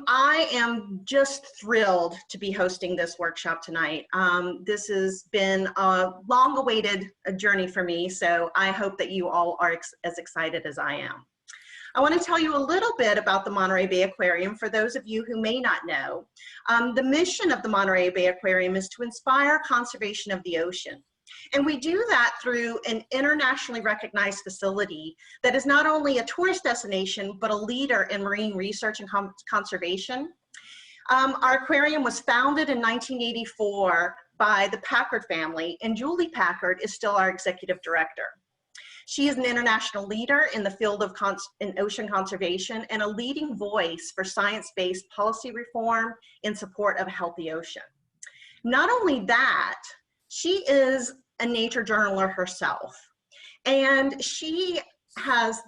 I am just thrilled to be hosting this workshop tonight. This has been a long-awaited journey for me, so I hope that you all are as excited as I am. I want to tell you a little bit about the Monterey Bay Aquarium for those of you who may not know. The mission of the Monterey Bay Aquarium is to inspire conservation of the ocean. And we do that through an internationally recognized facility that is not only a tourist destination, but a leader in marine research and conservation. Our aquarium was founded in 1984 by the Packard family, and Julie Packard is still our executive director. She is an international leader in the field of ocean conservation and a leading voice for science-based policy reform in support of a healthy ocean. Not only that, she is a nature journaler herself, and she has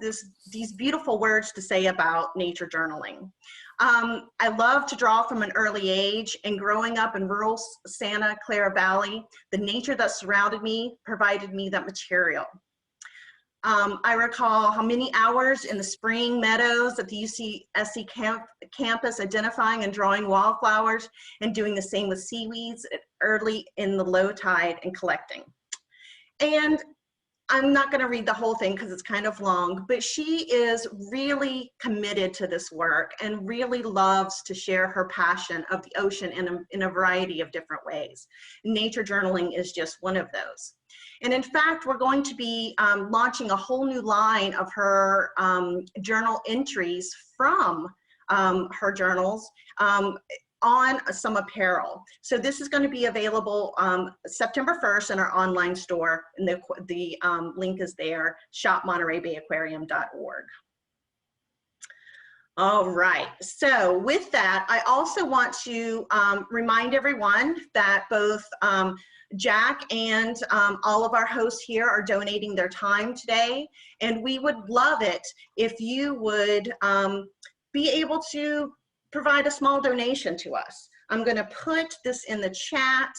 these beautiful words to say about nature journaling. I love to draw from an early age, and growing up in rural Santa Clara Valley, the nature that surrounded me provided me that material. I recall how many hours in the spring meadows at the UCSC campus identifying and drawing wildflowers and doing the same with seaweeds early in the low tide and collecting. And I'm not going to read the whole thing because it's kind of long, but she is really committed to this work and really loves to share her passion of the ocean in a variety of different ways. Nature journaling is just one of those. And in fact, we're going to be launching a whole new line of her journal entries from her journals on some apparel. So this is going to be available September 1st in our online store, and the link is there, shopmontereybayaquarium.org. All right, so with that, I also want to remind everyone that both Jack and all of our hosts here are donating their time today, and we would love it if you would be able to provide a small donation to us. I'm going to put this in the chat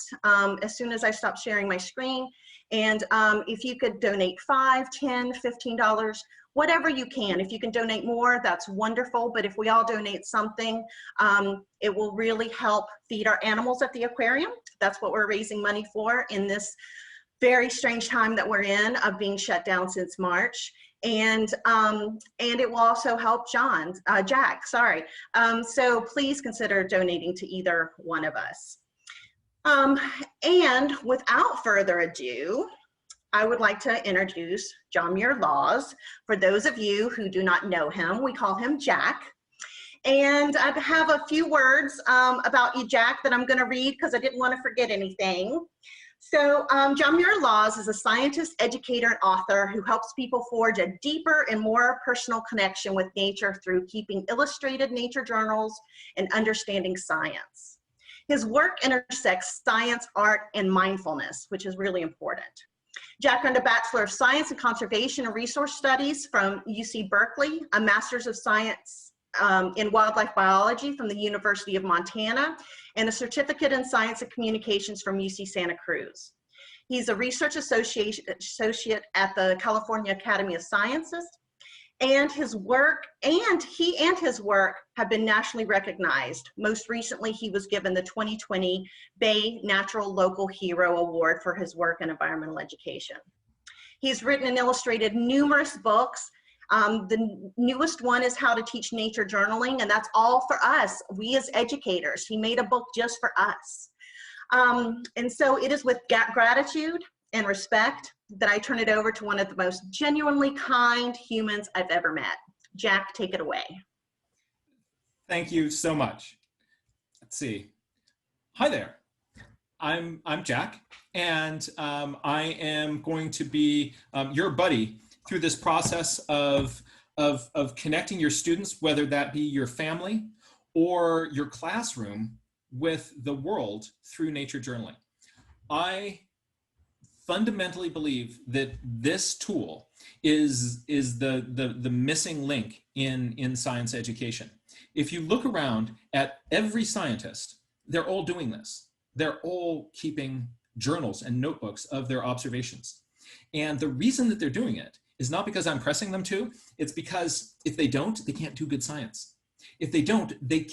as soon as I stop sharing my screen, and if you could donate $5, $10, $15, whatever you can. If you can donate more, that's wonderful, but if we all donate something, it will really help feed our animals at the aquarium. That's what we're raising money for in this very strange time that we're in of being shut down since March. And it will also help Jack, sorry. So please consider donating to either one of us. And without further ado, I would like to introduce John Muir Laws. For those of you who do not know him, we call him Jack. And I have a few words about you, Jack, that I'm going to read because I didn't want to forget anything. So John Muir Laws is a scientist, educator, and author who helps people forge a deeper and more personal connection with nature through keeping illustrated nature journals and understanding science. His work intersects science, art, and mindfulness, which is really important. Jack earned a Bachelor of Science in Conservation and Resource Studies from UC Berkeley, a Master's of Science in Wildlife Biology from the University of Montana, and a Certificate in Science and Communications from UC Santa Cruz. He's a research associate at the California Academy of Sciences, and his work have been nationally recognized. Most recently, he was given the 2020 Bay Natural Local Hero Award for his work in environmental education. He's written and illustrated numerous books. The newest one is How to Teach Nature Journaling, and that's all for us, we as educators. He made a book just for us. And so it is with gratitude and respect that I turn it over to one of the most genuinely kind humans I've ever met. Jack, take it away. Thank you so much. Let's see. Hi there. I'm Jack, and I am going to be your buddy through this process of connecting your students, whether that be your family or your classroom, with the world through nature journaling. I fundamentally believe that this tool is the missing link in science education. If you look around at every scientist, they're all doing this. They're all keeping journals and notebooks of their observations. And the reason that they're doing it is not because I'm pressing them to, it's because if they don't, they can't do good science. If they don't, they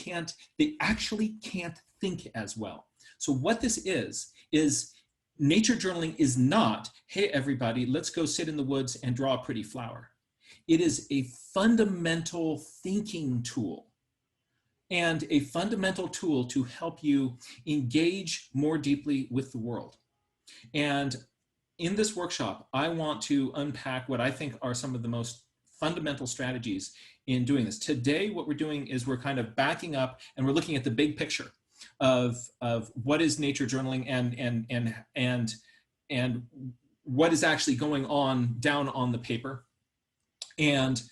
actually can't think as well. So what this is nature journaling is not, hey, everybody, let's go sit in the woods and draw a pretty flower. It is a fundamental thinking tool, and a fundamental tool to help you engage more deeply with the world. And in this workshop, I want to unpack what I think are some of the most fundamental strategies in doing this. Today, what we're doing is we're kind of backing up and we're looking at the big picture of what is nature journaling and what is actually going on down on the paper, and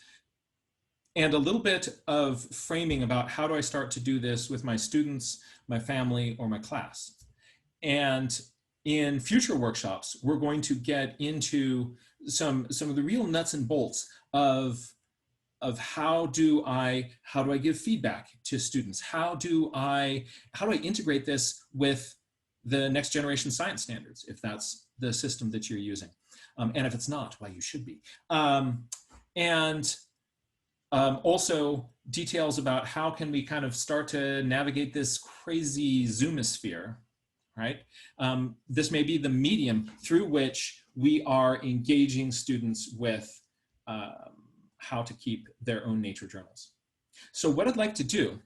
a little bit of framing about how do I start to do this with my students, my family, or my class. And in future workshops, we're going to get into some of the real nuts and bolts of how do I give feedback to students? How do I integrate this with the next generation science standards, if that's the system that you're using? And if it's not, well, you should be. Also details about how can we kind of start to navigate this crazy zoomosphere, right? This may be the medium through which we are engaging students with how to keep their own nature journals. So what I'd like to do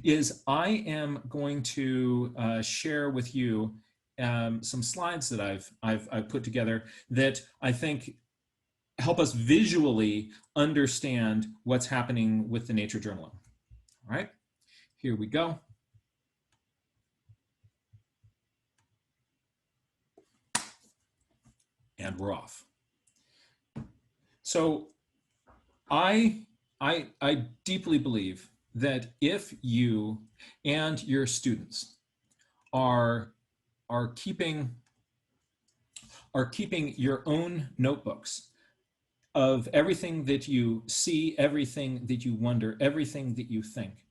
is I am going to share with you some slides that I've put together that I think help us visually understand what's happening with the nature journaling. All right, here we go. And we're off. So I deeply believe that if you and your students are keeping your own notebooks of everything that you see, everything that you wonder, everything that you think,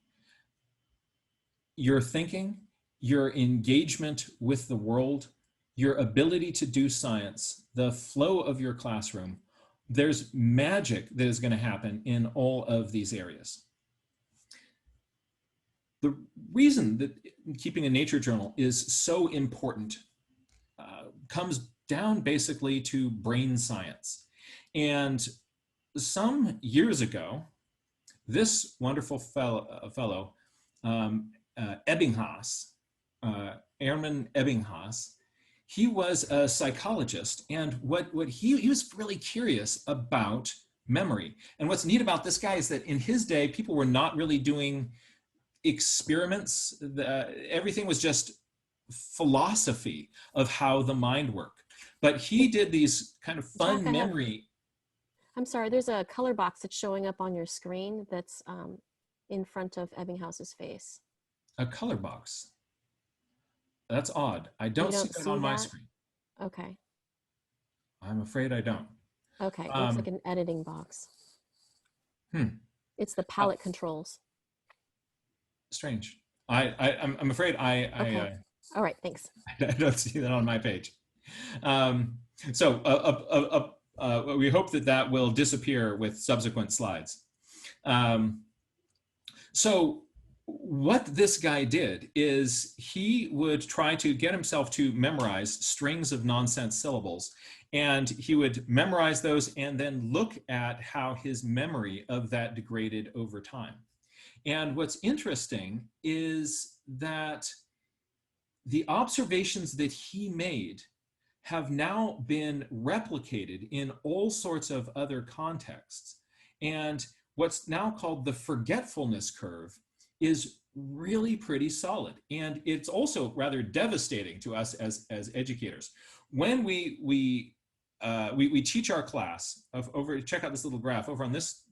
your thinking, your engagement with the world, your ability to do science, the flow of your classroom, there's magic that is going to happen in all of these areas. The reason that keeping a nature journal is so important comes down basically to brain science. And some years ago, this wonderful fellow Ebbinghaus, Hermann Ebbinghaus, he was a psychologist, and what he was really curious about memory. And what's neat about this guy is that in his day, people were not really doing experiments. Everything was just philosophy of how the mind worked. But he did these kind of fun memory. I'm sorry, there's a color box that's showing up on your screen that's in front of Ebbinghaus's face. A color box. That's odd. I don't see that on my screen. Okay. I'm afraid I don't. Okay, it looks like an editing box. It's the palette controls. Strange. I'm afraid Okay. All right, thanks. I don't see that on my page. We hope that will disappear with subsequent slides. So what this guy did is he would try to get himself to memorize strings of nonsense syllables, and he would memorize those and then look at how his memory of that degraded over time. And what's interesting is that the observations that he made have now been replicated in all sorts of other contexts. And what's now called the forgetfulness curve is really pretty solid. And it's also rather devastating to us as educators. When we teach our class, check out this little graph over on this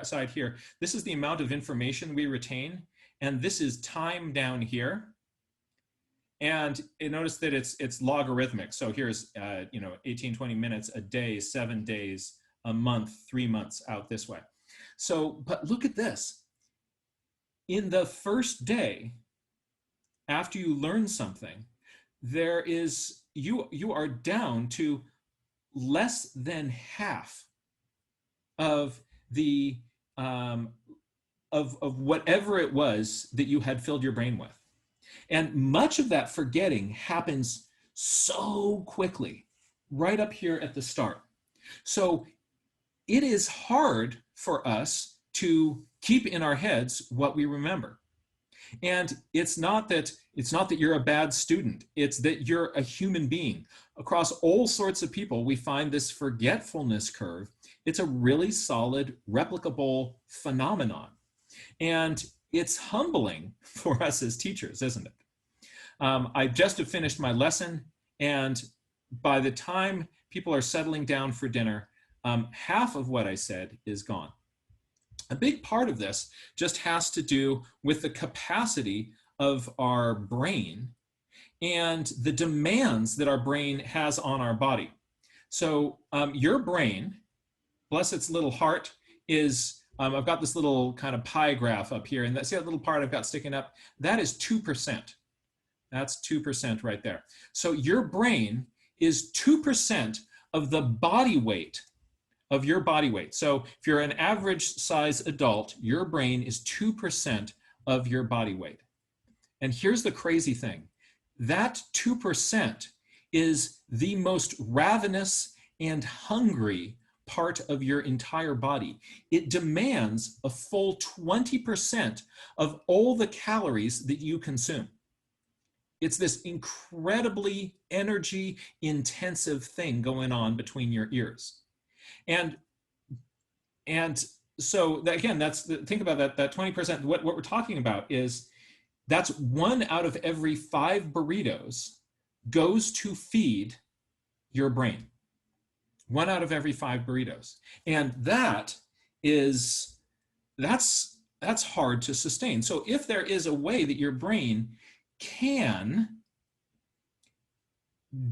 side here. This is the amount of information we retain, and this is time down here. And you notice that it's logarithmic. So here's 18, 20 minutes a day, 7 days, a month, 3 months out this way. So, but look at this. In the first day, after you learn something, you are down to less than half of the of whatever it was that you had filled your brain with. And much of that forgetting happens so quickly, right up here at the start. So it is hard for us to keep in our heads what we remember. And it's not that you're a bad student, it's that you're a human being. Across all sorts of people, we find this forgetfulness curve. It's a really solid, replicable phenomenon. And it's humbling for us as teachers, isn't it? I just have finished my lesson, and by the time people are settling down for dinner, half of what I said is gone. A big part of this just has to do with the capacity of our brain and the demands that our brain has on our body. So your brain, bless its little heart, is, I've got this little kind of pie graph up here, and see that little part I've got sticking up? That is 2%. That's 2% right there. So your brain is 2% of the body weight of your body weight. So if you're an average size adult, your brain is 2% of your body weight. And here's the crazy thing. That 2% is the most ravenous and hungry part of your entire body. It demands a full 20% of all the calories that you consume. It's this incredibly energy intensive thing going on between your ears. And so that, again, think about that 20%. What we're talking about is that's 1 out of every 5 burritos goes to feed your brain. 1 out of every 5 burritos. And that's hard to sustain. So if there is a way that your brain can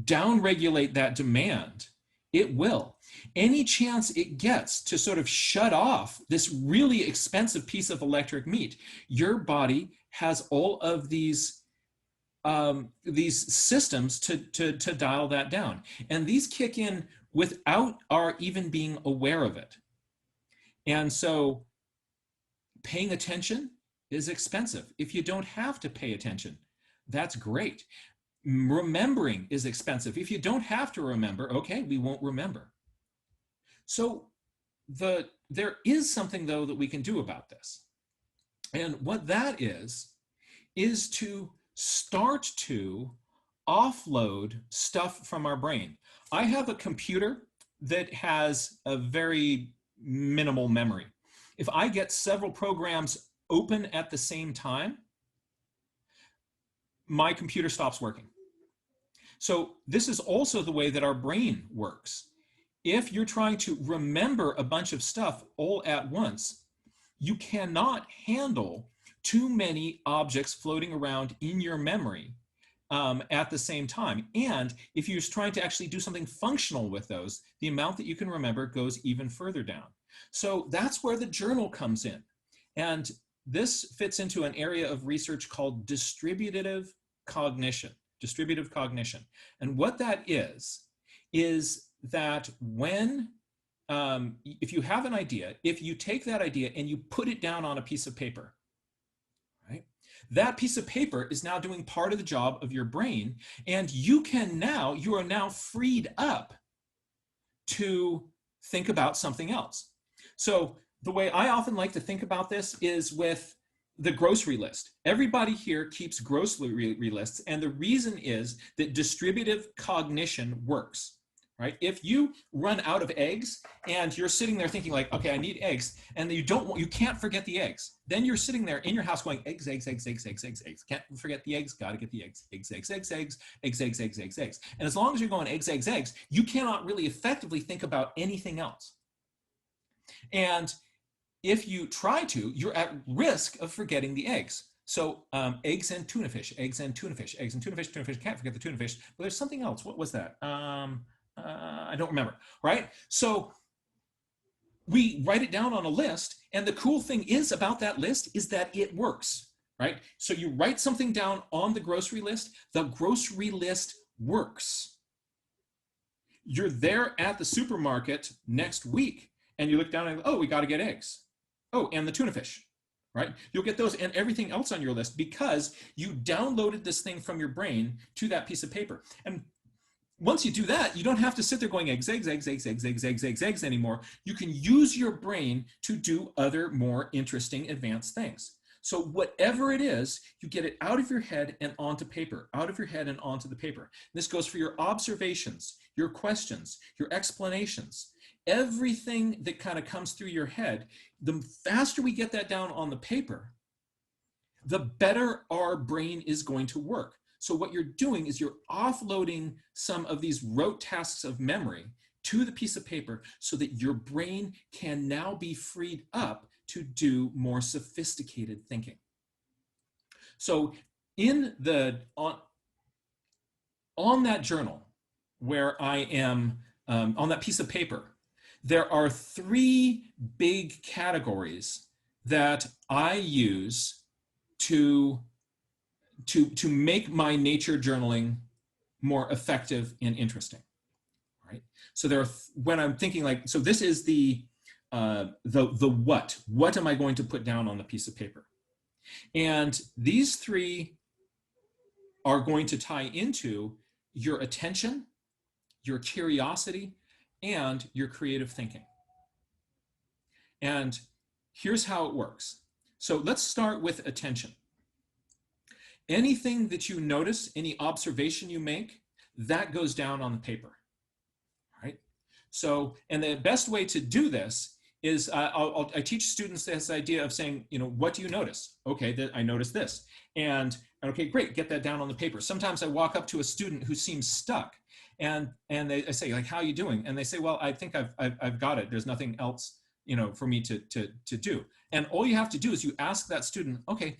downregulate that demand, it will. Any chance it gets to sort of shut off this really expensive piece of electric meat, your body has all of these systems to dial that down. And these kick in without our even being aware of it. And so paying attention is expensive. If you don't have to pay attention, that's great. Remembering is expensive. If you don't have to remember, okay, we won't remember. So there is something, though, that we can do about this. And what that is to start to offload stuff from our brain. I have a computer that has a very minimal memory. If I get several programs open at the same time, my computer stops working. So this is also the way that our brain works. If you're trying to remember a bunch of stuff all at once, you cannot handle too many objects floating around in your memory at the same time. And if you're trying to actually do something functional with those, the amount that you can remember goes even further down. So that's where the journal comes in. And this fits into an area of research called distributive cognition. Distributive cognition. And what that is that when, if you have an idea, if you take that idea and you put it down on a piece of paper, right? That piece of paper is now doing part of the job of your brain, and you are now freed up to think about something else. So the way I often like to think about this is with the grocery list. Everybody here keeps grocery lists, and the reason is that distributive cognition works, right? If you run out of eggs and you're sitting there thinking like, okay, I need eggs, and you can't forget the eggs, then you're sitting there in your house going eggs, eggs, eggs, eggs, eggs, eggs, eggs. Can't forget the eggs, gotta get the eggs, eggs, eggs, eggs, eggs, eggs, eggs, eggs, eggs, eggs. And as long as you're going eggs, eggs, eggs, you cannot really effectively think about anything else. And if you try to, you're at risk of forgetting the eggs. So eggs and tuna fish, eggs and tuna fish, eggs and tuna fish, can't forget the tuna fish. But there's something else. What was that? I don't remember, right? So we write it down on a list, and the cool thing is about that list is that it works, right? So you write something down on the grocery list works. You're there at the supermarket next week, and you look down and go, oh, we got to get eggs. Oh, and the tuna fish. right? You'll get those and everything else on your list because you downloaded this thing from your brain to that piece of paper. And once you do that, you don't have to sit there going eggs, eggs, eggs, eggs, eggs, eggs, eggs, eggs, eggs anymore. You can use your brain to do other more interesting advanced things. So whatever it is, you get it out of your head and onto paper, out of your head and onto the paper. This goes for your observations, your questions, your explanations, everything that kind of comes through your head. The faster we get that down on the paper, the better our brain is going to work. So what you're doing is you're offloading some of these rote tasks of memory to the piece of paper so that your brain can now be freed up to do more sophisticated thinking. So in the, on that journal where I am, on that piece of paper, there are 3 big categories that I use to make my nature journaling more effective and interesting, right? So there are, when I'm thinking like, so this is the what am I going to put down on the piece of paper? And these 3 are going to tie into your attention, your curiosity, and your creative thinking. And here's how it works. So let's start with attention. Anything that you notice, any observation you make, that goes down on the paper, right? So, and the best way to do this is I teach students this idea of saying, you know, what do you notice? Okay, I noticed this. And okay, great, get that down on the paper. Sometimes I walk up to a student who seems stuck and I say, like, how are you doing? And they say, well, I think I've got it. There's nothing else, you know, for me to do. And all you have to do is you ask that student, okay,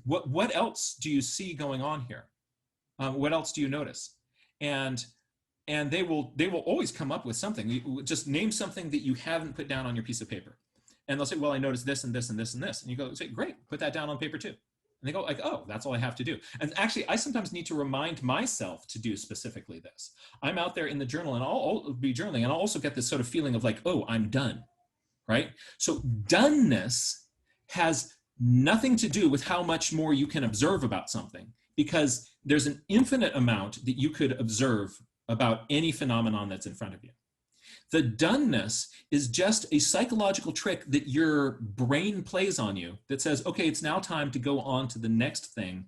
what else do you see going on here? What else do you notice? And they will always come up with something. You just name something that you haven't put down on your piece of paper. And they'll say, well, I noticed this and this and this and this. And you go, say, great, put that down on paper too. And they go like, oh, that's all I have to do. And actually, I sometimes need to remind myself to do specifically this. I'm out there in the journal and I'll be journaling and I'll also get this sort of feeling of like, oh, I'm done, right? So doneness has nothing to do with how much more you can observe about something, because there's an infinite amount that you could observe about any phenomenon that's in front of you. The doneness is just a psychological trick that your brain plays on you that says, okay, it's now time to go on to the next thing.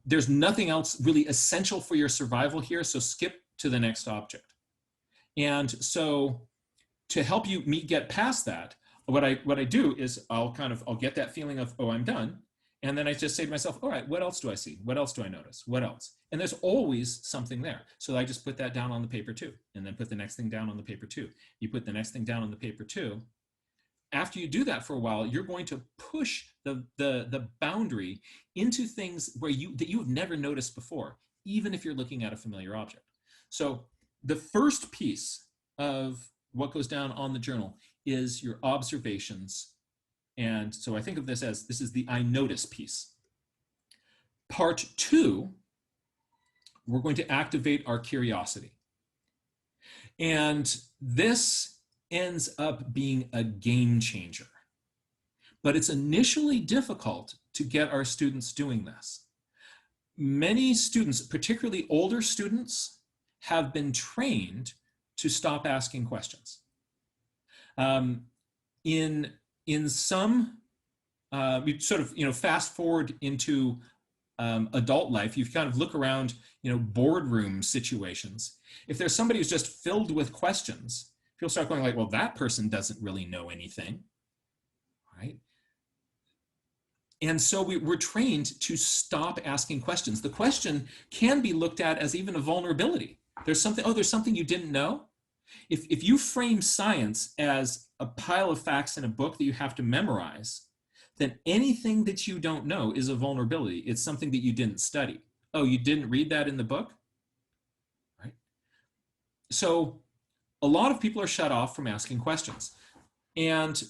There's nothing else really essential for your survival here, so skip to the next object. And so to help you get past that, what I do is I'll get that feeling of, oh, I'm done. And then I just say to myself, all right, what else do I see? What else do I notice? What else? And there's always something there. So I just put that down on the paper too, and then put the next thing down on the paper too. You put the next thing down on the paper too. After you do that for a while, you're going to push the boundary into things that you have never noticed before, even if you're looking at a familiar object. So the first piece of what goes down on the journal is your observations. And so I think of this as, this is the I notice piece. Part 2, we're going to activate our curiosity. And this ends up being a game changer. But it's initially difficult to get our students doing this. Many students, particularly older students, have been trained to stop asking questions. In some, you sort of, fast forward into adult life, you kind of look around, boardroom situations. If there's somebody who's just filled with questions, people start going like, well, that person doesn't really know anything, right? And so we're trained to stop asking questions. The question can be looked at as even a vulnerability. There's something you didn't know. If you frame science as a pile of facts in a book that you have to memorize, then anything that you don't know is a vulnerability. It's something that you didn't study. Oh, you didn't read that in the book? Right? So a lot of people are shut off from asking questions. And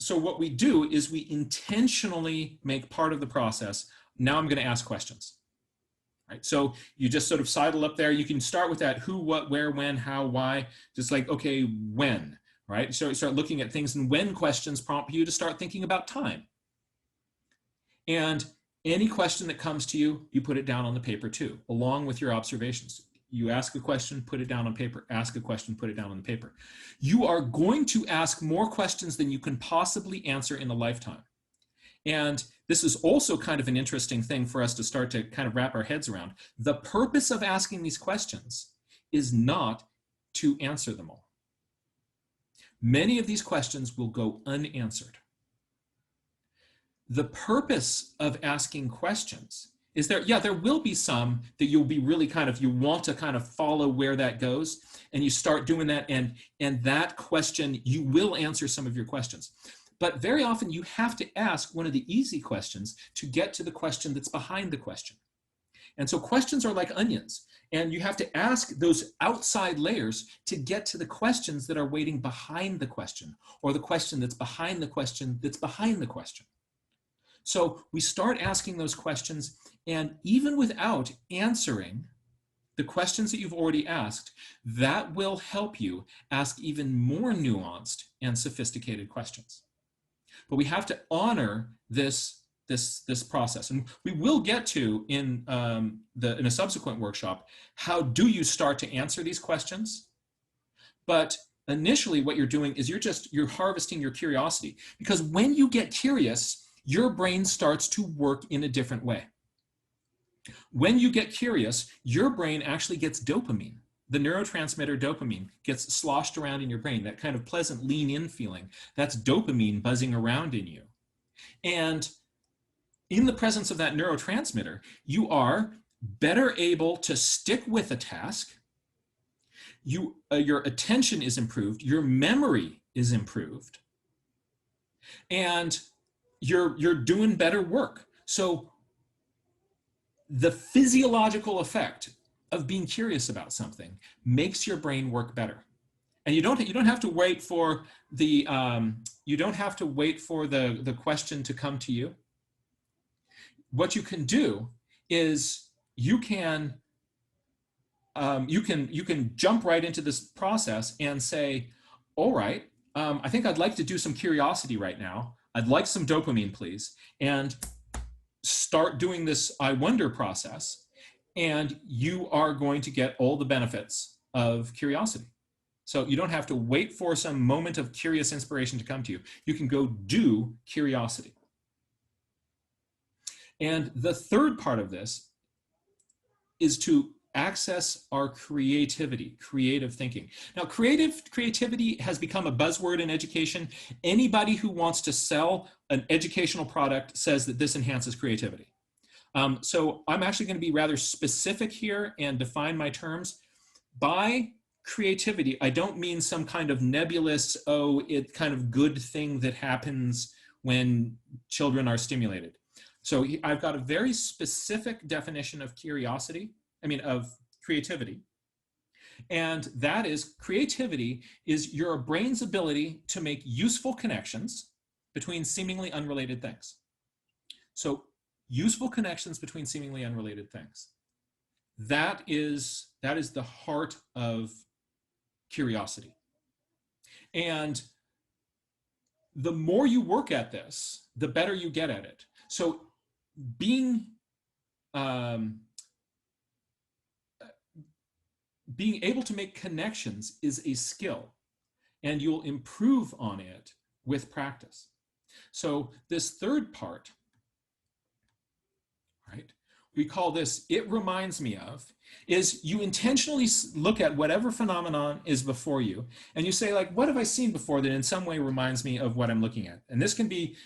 so what we do is we intentionally make part of the process, now I'm going to ask questions. Right? So you just sort of sidle up there. You can start with that who, what, where, when, how, why. Just like, okay, when? right? So you start looking at things, and when questions prompt you to start thinking about time. And any question that comes to you, you put it down on the paper too, along with your observations. You ask a question, put it down on paper. Ask a question, put it down on the paper. You are going to ask more questions than you can possibly answer in a lifetime. And this is also kind of an interesting thing for us to start to kind of wrap our heads around. The purpose of asking these questions is not to answer them all. Many of these questions will go unanswered. The purpose of asking questions is there will be some that you'll be really you want to kind of follow where that goes, and you start doing that, and that question, you will answer some of your questions. But very often you have to ask one of the easy questions to get to the question that's behind the question. And so questions are like onions, and you have to ask those outside layers to get to the questions that are waiting behind the question, or the question that's behind the question that's behind the question. So we start asking those questions, and even without answering the questions that you've already asked, that will help you ask even more nuanced and sophisticated questions. But we have to honor this process, and we will get to in a subsequent workshop, how do you start to answer these questions? But initially what you're doing is you're harvesting your curiosity, because when you get curious, your brain starts to work in a different way. When you get curious, your brain actually gets dopamine. The neurotransmitter dopamine gets sloshed around in your brain, that kind of pleasant lean-in feeling. That's dopamine buzzing around in you. And in the presence of that neurotransmitter, you are better able to stick with a task. Your attention is improved, your memory is improved, and you're doing better work. So the physiological effect of being curious about something makes your brain work better. And you don't have to wait for the question to come to you. What you can do is you can jump right into this process and say, all right, I think I'd like to do some curiosity right now. I'd like some dopamine, please. And start doing this I wonder process, and you are going to get all the benefits of curiosity. So you don't have to wait for some moment of curious inspiration to come to you. You can go do curiosity. And the third part of this is to access our creativity, creative thinking. Now, creativity has become a buzzword in education. Anybody who wants to sell an educational product says that this enhances creativity. So I'm actually going to be rather specific here and define my terms. By creativity, I don't mean some kind of nebulous, it's kind of good thing that happens when children are stimulated. So I've got a very specific definition of of creativity. And that is, creativity is your brain's ability to make useful connections between seemingly unrelated things. So useful connections between seemingly unrelated things. That is the heart of curiosity. And the more you work at this, the better you get at it. So being able to make connections is a skill, and you'll improve on it with practice. So this third part, right, we call this, it reminds me of, is you intentionally look at whatever phenomenon is before you, and you say, like, what have I seen before that in some way reminds me of what I'm looking at? And this can be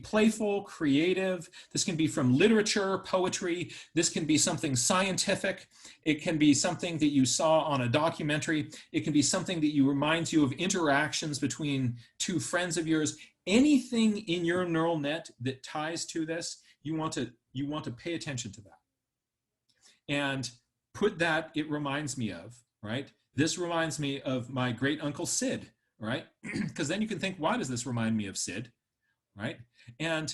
playful, creative. This can be from literature, poetry. This can be something scientific. It can be something that you saw on a documentary. It can be something that reminds you of interactions between two friends of yours. Anything in your neural net that ties to this, you want to pay attention to that. And put that, it reminds me of, right? This reminds me of my great uncle Sid, right? Because then you can think, why does this remind me of Sid, right? And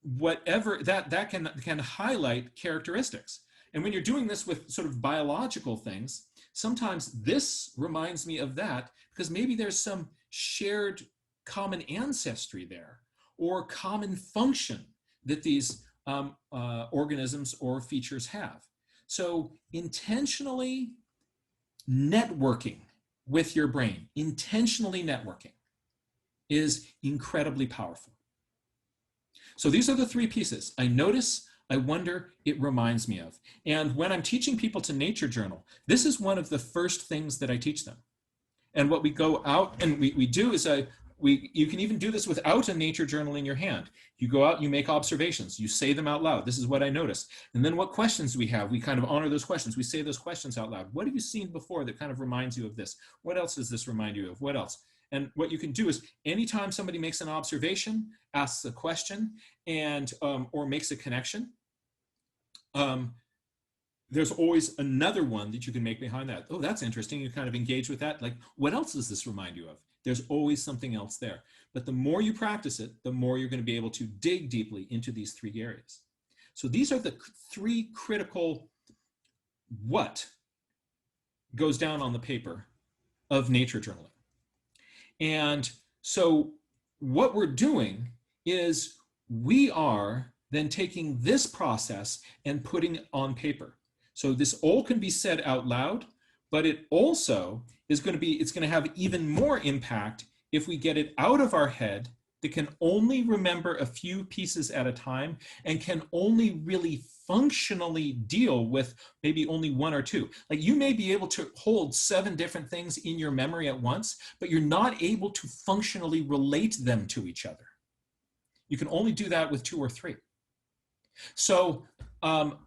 whatever, that can highlight characteristics. And when you're doing this with sort of biological things, Sometimes this reminds me of that because maybe there's some shared common ancestry there or common function that these organisms or features have. So intentionally networking with your brain, intentionally networking, is incredibly powerful. So these are the three pieces. I notice, I wonder, it reminds me of. And when I'm teaching people to nature journal, this is one of the first things that I teach them. And what we go out and we do is you can even do this without a nature journal in your hand. You go out, you make observations, you say them out loud. This is what I noticed. And then what questions do we have? We kind of honor those questions. We say those questions out loud. What have you seen before that kind of reminds you of this? What else does this remind you of? What else? And what you can do is anytime somebody makes an observation, asks a question, and or makes a connection, there's always another one that you can make behind that. Oh, that's interesting. You kind of engage with that. Like, what else does this remind you of? There's always something else there. But the more you practice it, the more you're going to be able to dig deeply into these three areas. So these are the three critical what goes down on the paper of nature journaling. And so what we're doing is we are then taking this process and putting it on paper. So this all can be said out loud, but it also is going to be, it's going to have even more impact if we get it out of our head that can only remember a few pieces at a time and can only really functionally deal with maybe only one or two. Like you may be able to hold 7 different things in your memory at once, but you're not able to functionally relate them to each other. You can only do that with 2 or 3. So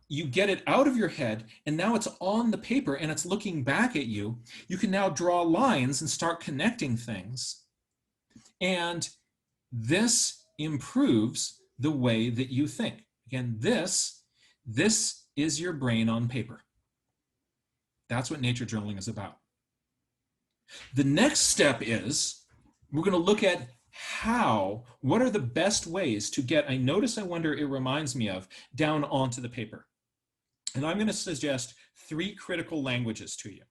you get it out of your head and now it's on the paper and it's looking back at you. You can now draw lines and start connecting things. And this improves the way that you think. Again, this is your brain on paper. That's what nature journaling is about. The next step is we're going to look at what are the best ways to get I notice, I wonder, it reminds me of down onto the paper. And I'm going to suggest 3 critical languages to you.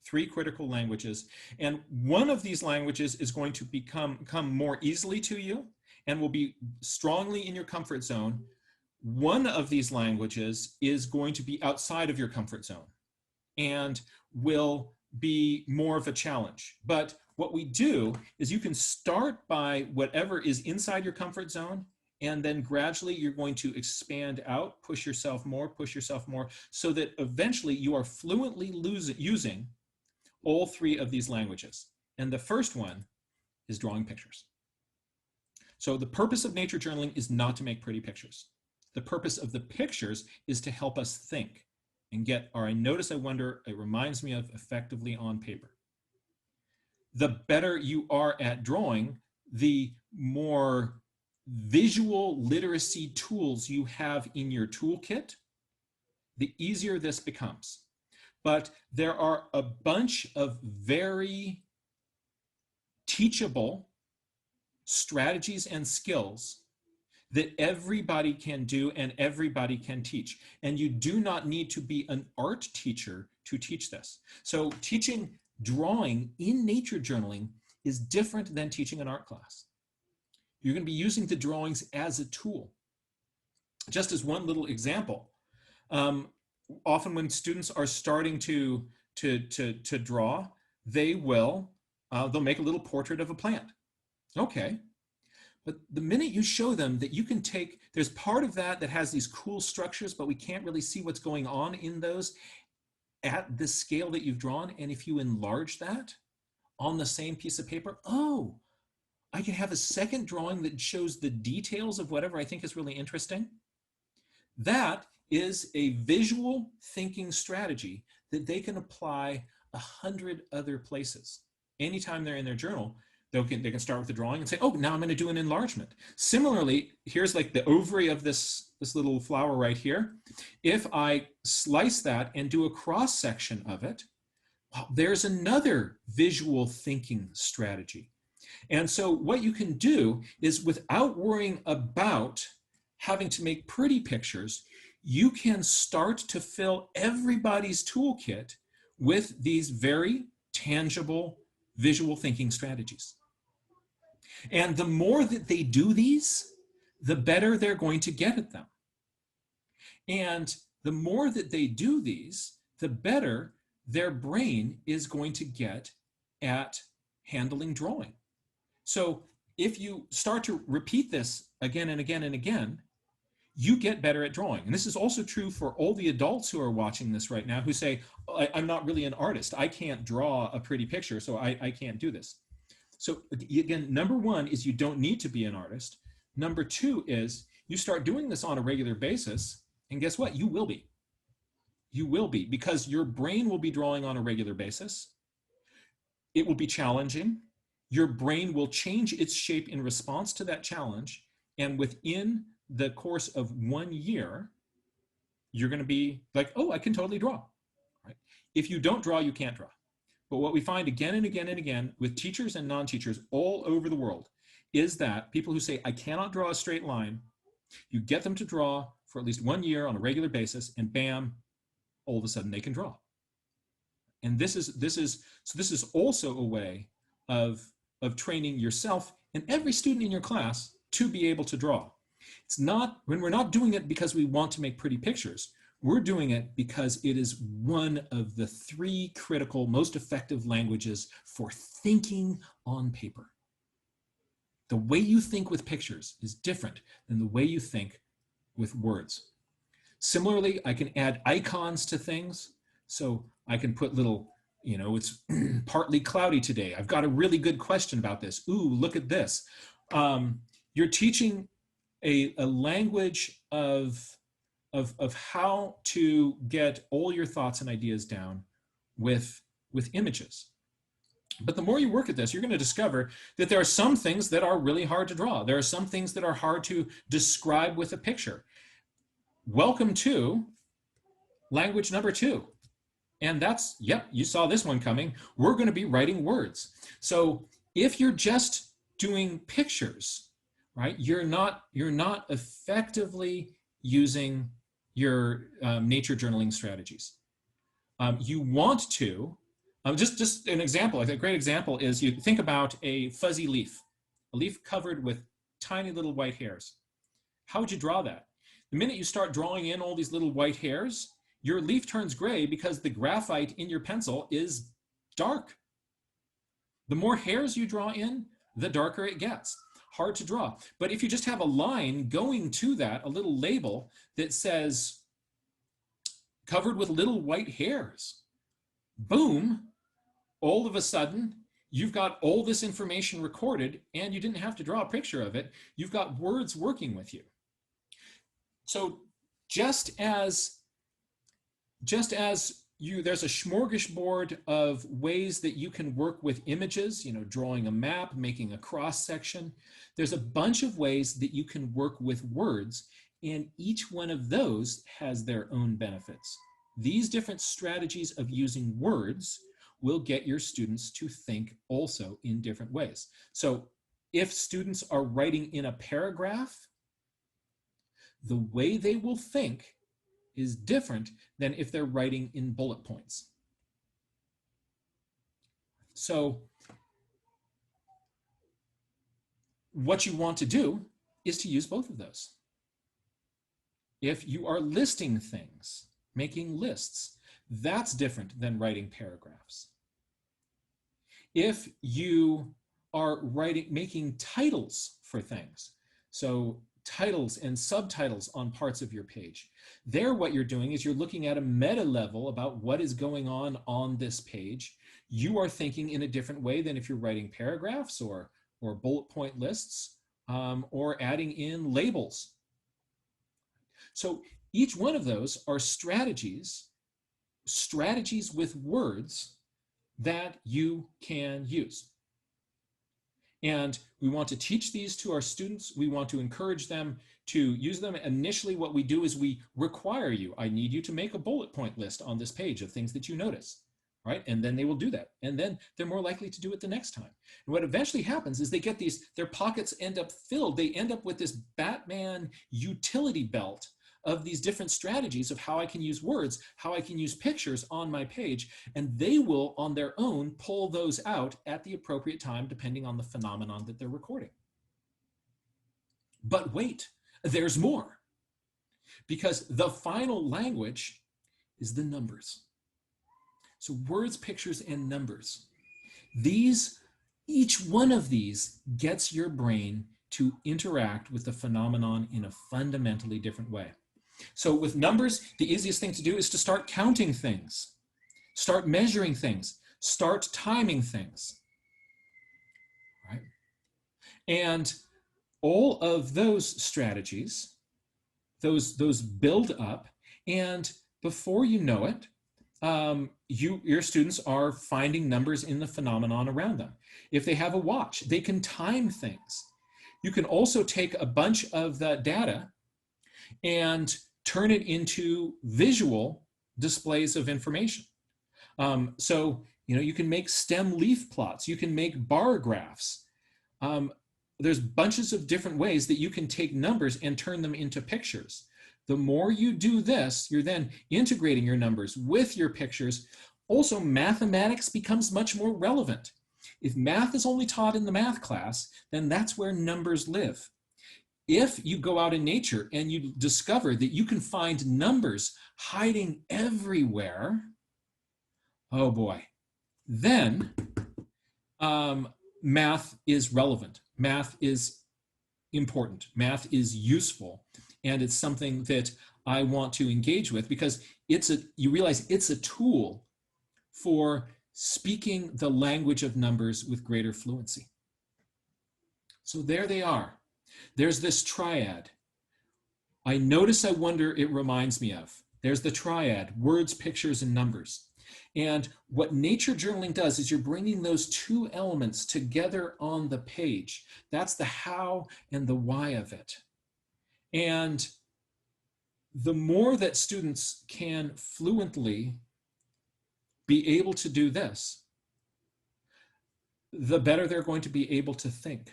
3 critical languages. And one of these languages is going to come more easily to you and will be strongly in your comfort zone. One of these languages is going to be outside of your comfort zone and will be more of a challenge. But what we do is you can start by whatever is inside your comfort zone, and then gradually you're going to expand out, push yourself more, so that eventually you are fluently using all 3 of these languages. And the first one is drawing pictures. So the purpose of nature journaling is not to make pretty pictures. The purpose of the pictures is to help us think and get our I notice, I wonder, it reminds me of effectively on paper. The better you are at drawing, the more visual literacy tools you have in your toolkit, the easier this becomes. But there are a bunch of very teachable strategies and skills that everybody can do and everybody can teach. And you do not need to be an art teacher to teach this. So teaching drawing in nature journaling is different than teaching an art class. You're going to be using the drawings as a tool. Just as one little example, often when students are starting to draw, they'll make a little portrait of a plant. Okay. But the minute you show them that you can take, there's part of that has these cool structures, but we can't really see what's going on in those at the scale that you've drawn. And if you enlarge that on the same piece of paper, oh, I can have a second drawing that shows the details of whatever I think is really interesting. That is a visual thinking strategy that they can apply 100 other places. Anytime they're in their journal, they can start with the drawing and say, oh, now I'm going to do an enlargement. Similarly, here's like the ovary of this little flower right here. If I slice that and do a cross section of it, well, there's another visual thinking strategy. And so what you can do is, without worrying about having to make pretty pictures, you can start to fill everybody's toolkit with these very tangible visual thinking strategies. And the more that they do these, the better they're going to get at them. And the more that they do these, the better their brain is going to get at handling drawing. So if you start to repeat this again and again and again, you get better at drawing. And this is also true for all the adults who are watching this right now who say, I'm not really an artist. I can't draw a pretty picture, so I can't do this. So again, number one is you don't need to be an artist. Number two is you start doing this on a regular basis, and guess what? You will be. You will be, because your brain will be drawing on a regular basis. It will be challenging. Your brain will change its shape in response to that challenge. And within the course of 1 year, you're going to be like, oh, I can totally draw. Right? If you don't draw, you can't draw. But what we find again and again and again with teachers and non-teachers all over the world is that people who say, I cannot draw a straight line, you get them to draw for at least 1 year on a regular basis, and bam, all of a sudden they can draw. And this is also a way of training yourself and every student in your class to be able to draw. It's not, when we're not doing it because we want to make pretty pictures, we're doing it because it is one of the 3 critical, most effective languages for thinking on paper. The way you think with pictures is different than the way you think with words. Similarly, I can add icons to things. So I can put little, it's partly cloudy today. I've got a really good question about this. Ooh, look at this. You're teaching a language of how to get all your thoughts and ideas down with images. But the more you work at this, you're going to discover that there are some things that are really hard to draw. There are some things that are hard to describe with a picture. Welcome to language number 2. And that's, yep, you saw this one coming. We're going to be writing words. So if you're just doing pictures, right, you're not effectively using your nature journaling strategies. You want to, just an example, I think a great example is you think about a fuzzy leaf, a leaf covered with tiny little white hairs. How would you draw that? The minute you start drawing in all these little white hairs, your leaf turns gray because the graphite in your pencil is dark. The more hairs you draw in, the darker it gets. Hard to draw. But if you just have a line going to that, a little label that says covered with little white hairs, boom, all of a sudden you've got all this information recorded and you didn't have to draw a picture of it. You've got words working with you. So just as there's a smorgasbord of ways that you can work with images, drawing a map, making a cross section. There's a bunch of ways that you can work with words, and each one of those has their own benefits. These different strategies of using words will get your students to think also in different ways. So if students are writing in a paragraph, the way they will think is different than if they're writing in bullet points. So what you want to do is to use both of those. If you are listing things, making lists, that's different than writing paragraphs. If you are making titles for things, so titles and subtitles on parts of your page, there what you're doing is you're looking at a meta level about what is going on this page. You are thinking in a different way than if you're writing paragraphs or bullet point lists or adding in labels. So each one of those are strategies with words that you can use. And we want to teach these to our students. We want to encourage them to use them. Initially, what we do is we require you. I need you to make a bullet point list on this page of things that you notice, right? And then they will do that. And then they're more likely to do it the next time. And what eventually happens is they get their pockets end up filled. They end up with this Batman utility belt of these different strategies of how I can use words, how I can use pictures on my page, and they will on their own pull those out at the appropriate time depending on the phenomenon that they're recording. But wait, there's more, because the final language is the numbers. So words, pictures, and numbers. Each one of these gets your brain to interact with the phenomenon in a fundamentally different way. So with numbers, the easiest thing to do is to start counting things, start measuring things, start timing things, right? And all of those strategies, those build up, and before you know it, your students are finding numbers in the phenomenon around them. If they have a watch, they can time things. You can also take a bunch of the data and turn it into visual displays of information. So, you can make stem leaf plots, you can make bar graphs. There's bunches of different ways that you can take numbers and turn them into pictures. The more you do this, you're then integrating your numbers with your pictures. Also, mathematics becomes much more relevant. If math is only taught in the math class, then that's where numbers live. If you go out in nature and you discover that you can find numbers hiding everywhere, oh boy, then math is relevant. Math is important. Math is useful. And it's something that I want to engage with because you realize it's a tool for speaking the language of numbers with greater fluency. So there they are. There's this triad. I notice, I wonder, it reminds me of. There's the triad, words, pictures, and numbers. And what nature journaling does is you're bringing those two elements together on the page. That's the how and the why of it. And the more that students can fluently be able to do this, the better they're going to be able to think,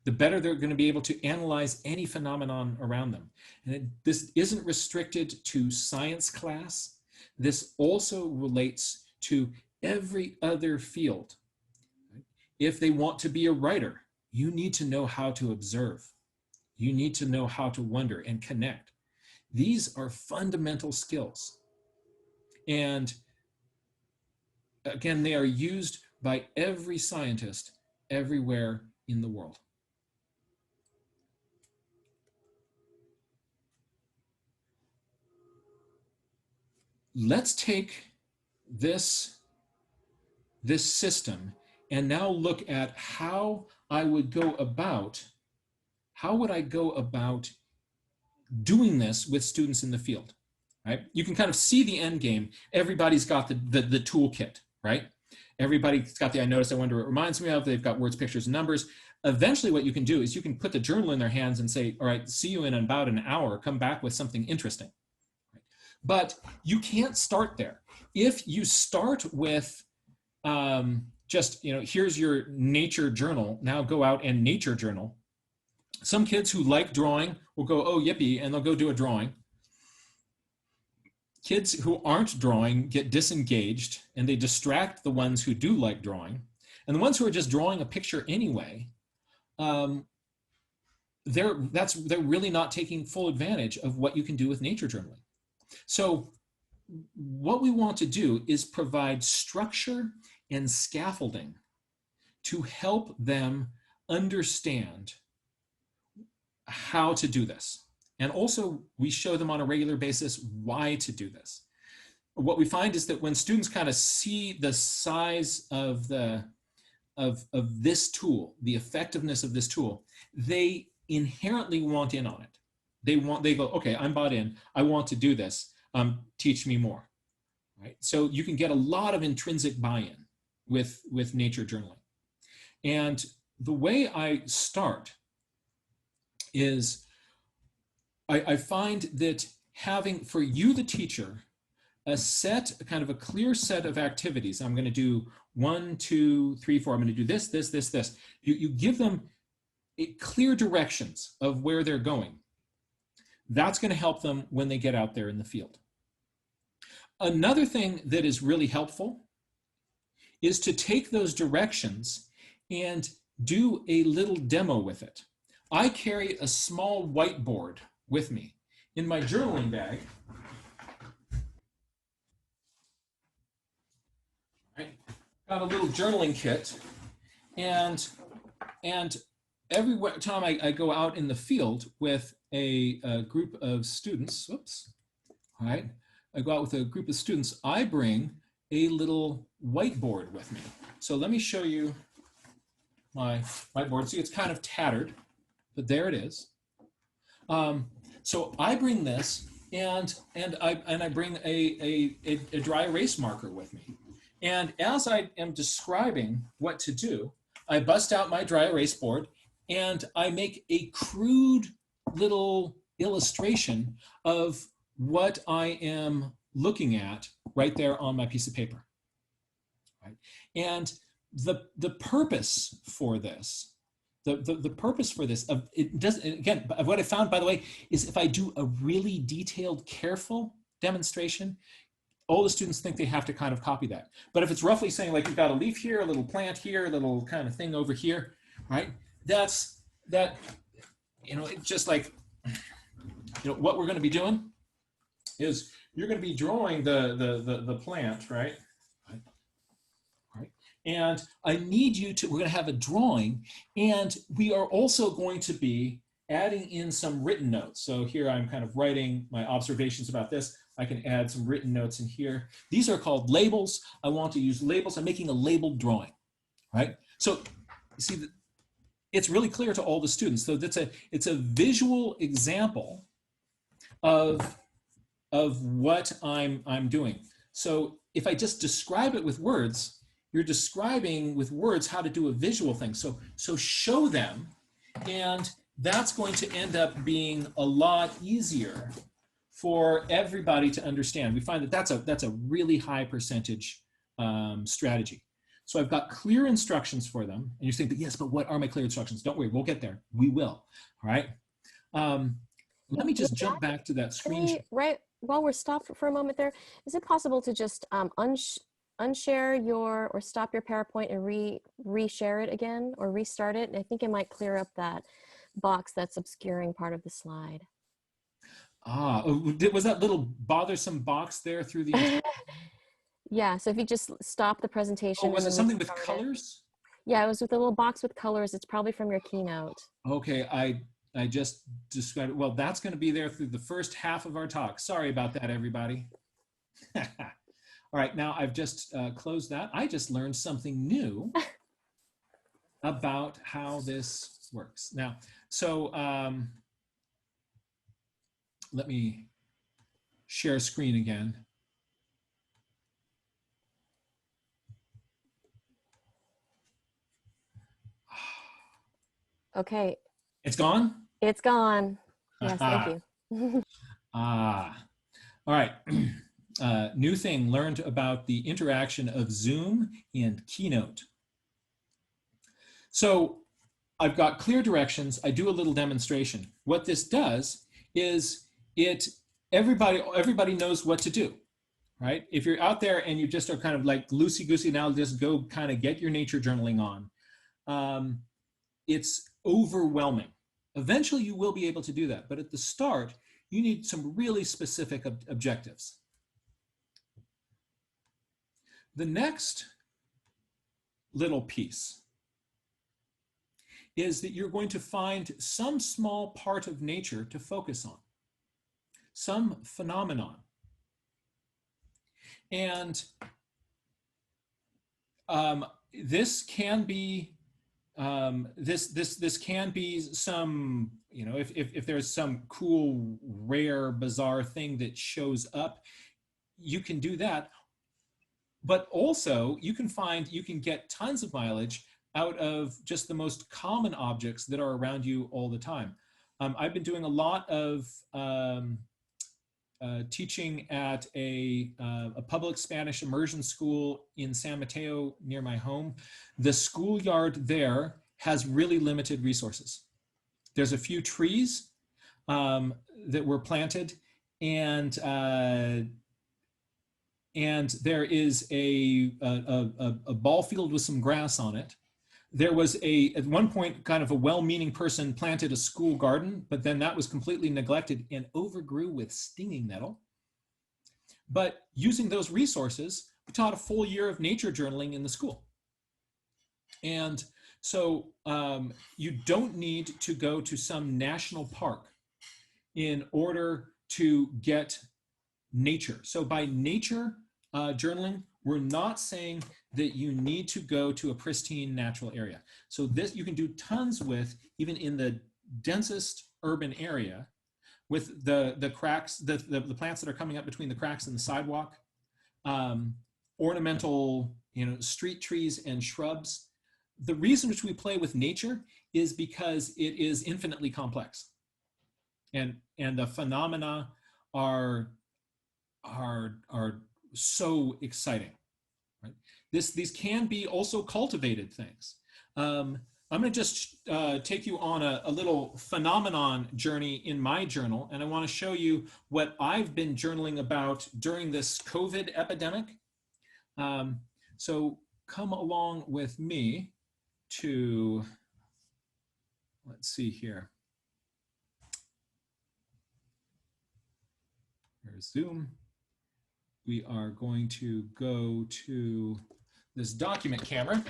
the better they're going to be able to analyze any phenomenon around them. And this isn't restricted to science class. This also relates to every other field. If they want to be a writer, you need to know how to observe. You need to know how to wonder and connect. These are fundamental skills. And again, they are used by every scientist everywhere in the world. Let's take this system and now look at how I would go about doing this with students in the field, right? You can kind of see the end game. Everybody's got the toolkit, right? Everybody's got I notice, I wonder, it reminds me of, they've got words, pictures, and numbers. Eventually what you can do is you can put the journal in their hands and say, all right, see you in about an hour, come back with something interesting. But you can't start there. If you start with just, here's your nature journal, now go out and nature journal. Some kids who like drawing will go, oh, yippee, and they'll go do a drawing. Kids who aren't drawing get disengaged and they distract the ones who do like drawing. And the ones who are just drawing a picture anyway, they're really not taking full advantage of what you can do with nature journaling. So what we want to do is provide structure and scaffolding to help them understand how to do this. And also we show them on a regular basis why to do this. What we find is that when students kind of see the size of this tool, the effectiveness of this tool, they inherently want in on it. They go, okay, I'm bought in. I want to do this. Teach me more, right? So you can get a lot of intrinsic buy-in with nature journaling. And the way I start is I find that having, for you, the teacher, kind of a clear set of activities. I'm going to do 1, 2, 3, 4. I'm going to do this, this, this, this. You give them clear directions of where they're going. That's going to help them when they get out there in the field. Another thing that is really helpful is to take those directions and do a little demo with it. I carry a small whiteboard with me in my journaling bag. Right. Got a little journaling kit, and every time I go out in the field with a group of students, whoops, all right, I go out with a group of students, I bring a little whiteboard with me. So let me show you my whiteboard. See, it's kind of tattered, but there it is. So I bring this, and I bring a dry erase marker with me. And as I am describing what to do, I bust out my dry erase board and I make a crude little illustration of what I am looking at right there on my piece of paper. Right? And the purpose for this, the purpose for this, it doesn't, again, what I found, by the way, is if I do a really detailed, careful demonstration, all the students think they have to kind of copy that. But if it's roughly saying, like, you've got a leaf here, a little plant here, a little kind of thing over here, right? That's, you know, it's just like, you know, what we're going to be doing is you're going to be drawing the plant, right? Right. And I need you to, we're going to have a drawing, and we are also going to be adding in some written notes. So here I'm kind of writing my observations about this. I can add some written notes in here. These are called labels. I want to use labels. I'm making a labeled drawing, right? So you see, it's really clear to all the students. So it's a visual example of what I'm doing. So if I just describe it with words, you're describing with words how to do a visual thing. So show them, and that's going to end up being a lot easier for everybody to understand. We find that that's a really high percentage strategy. So I've got clear instructions for them, and you're saying, but yes, but what are my clear instructions? Don't worry, we'll get there. We will. All right. Let me just jump back to that screen. Right while we're stopped for a moment there, is it possible to just unshare or stop your PowerPoint and reshare it again or restart it? And I think it might clear up that box that's obscuring part of the slide. Was that little bothersome box there through the Yeah, so if you just stop the presentation. Oh, was it something with colors? Yeah, it was with a little box with colors. It's probably from your keynote. Okay, I just described it. Well, that's going to be there through the first half of our talk. Sorry about that, everybody. All right, now I've just closed that. I just learned something new about how this works. Now, so let me share screen again. Okay. It's gone? It's gone. Yes, thank you. All right. New thing learned about the interaction of Zoom and Keynote. So I've got clear directions. I do a little demonstration. What this does is everybody knows what to do, right? If you're out there and you just are kind of like loosey-goosey, now just go kind of get your nature journaling on. It's overwhelming. Eventually you will be able to do that, but at the start, you need some really specific objectives. The next little piece is that you're going to find some small part of nature to focus on, some phenomenon. And this can be this can be some, you know, if there's some cool, rare, bizarre thing that shows up, you can do that. But also you can get tons of mileage out of just the most common objects that are around you all the time. I've been doing a lot of teaching at a public Spanish immersion school in San Mateo near my home. The schoolyard there has really limited resources. There's a few trees. that were planted, and there is a ball field with some grass on it. There was at one point, kind of a well-meaning person planted a school garden, but then that was completely neglected and overgrew with stinging nettle. But using those resources, we taught a full year of nature journaling in the school. And so you don't need to go to some national park in order to get nature. So by nature journaling, we're not saying that you need to go to a pristine natural area. So this you can do tons with, even in the densest urban area, with the cracks, the plants that are coming up between the cracks in the sidewalk, ornamental, street trees and shrubs. The reason which we play with nature is because it is infinitely complex, and the phenomena are so exciting. Right? These can be also cultivated things. I'm going to just take you on a little phenomenon journey in my journal, and I want to show you what I've been journaling about during this COVID epidemic. So come along with me to, let's see here. There's Zoom. We are going to go to this document camera.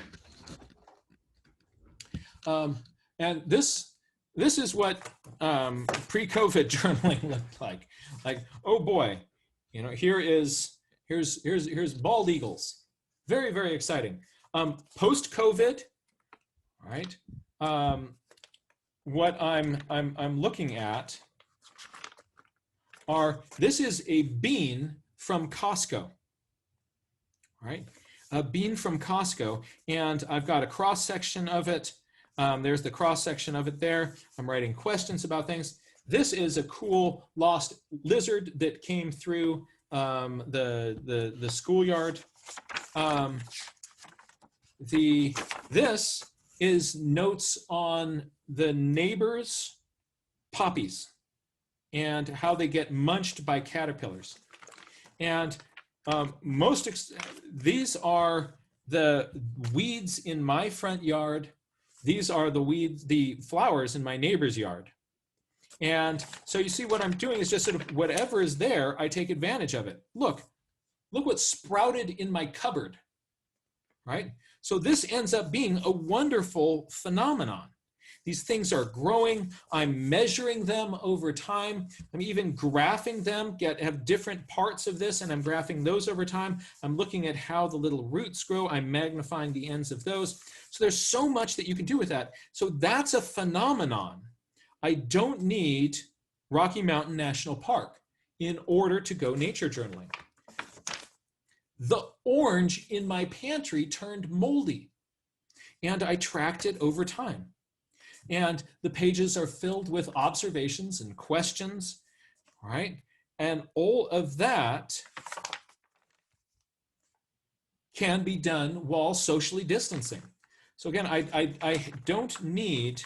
And this is what pre-COVID journaling looked like. Like, oh boy, here's bald eagles. Very, very exciting. Post-COVID, all right. What I'm looking at this is a bean from Costco. All right, a bean from Costco, and I've got a cross section of it. There's the cross section of it there. I'm writing questions about things. This is a cool lost lizard that came through the schoolyard. This is notes on the neighbors' poppies and how they get munched by caterpillars. And these are the weeds in my front yard. These are the flowers in my neighbor's yard. And so you see what I'm doing is just sort of whatever is there, I take advantage of it. Look what sprouted in my cupboard, right? So this ends up being a wonderful phenomenon. These things are growing. I'm measuring them over time. I'm even graphing them, have different parts of this, and I'm graphing those over time. I'm looking at how the little roots grow. I'm magnifying the ends of those. So there's so much that you can do with that. So that's a phenomenon. I don't need Rocky Mountain National Park in order to go nature journaling. The orange in my pantry turned moldy, and I tracked it over time. And the pages are filled with observations and questions, all right? And all of that can be done while socially distancing. So again, I don't need,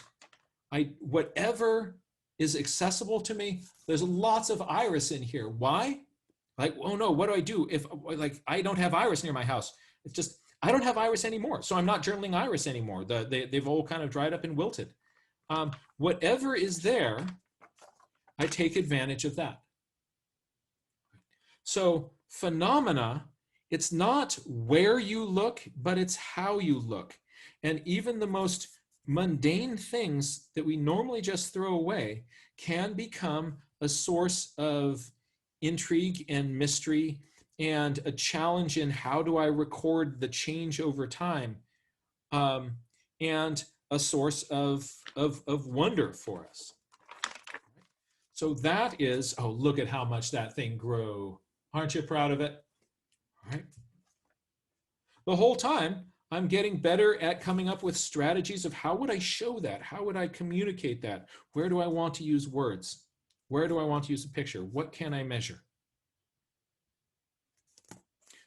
whatever is accessible to me. There's lots of iris in here. Why? Like, oh no, what do I do if, like, I don't have iris near my house? It's just, I don't have iris anymore, so I'm not journaling iris anymore. They've all kind of dried up and wilted. Whatever is there, I take advantage of that. So phenomena, it's not where you look, but it's how you look. And even the most mundane things that we normally just throw away can become a source of intrigue and mystery and a challenge in how do I record the change over time, and a source of wonder for us. So that is, oh, look at how much that thing grew. Aren't you proud of it? All right. The whole time, I'm getting better at coming up with strategies of how would I show that? How would I communicate that? Where do I want to use words? Where do I want to use a picture? What can I measure?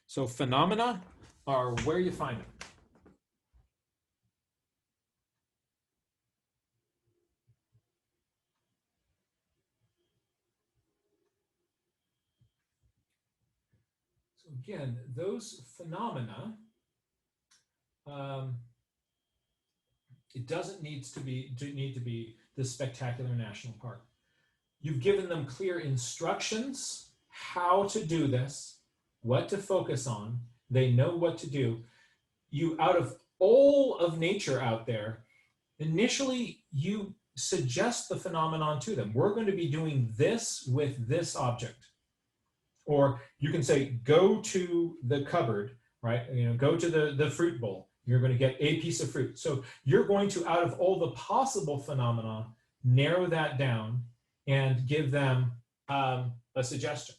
So phenomena are where you find them. again, those phenomena, it doesn't need to be this spectacular national park. You've given them clear instructions how to do this, what to focus on. They know what to do. You, out of all of nature out there, initially you suggest the phenomenon to them. We're going to be doing this with this object. Or you can say, go to the cupboard, right? Go to the fruit bowl. You're going to get a piece of fruit. So you're going to, out of all the possible phenomena, narrow that down and give them a suggestion.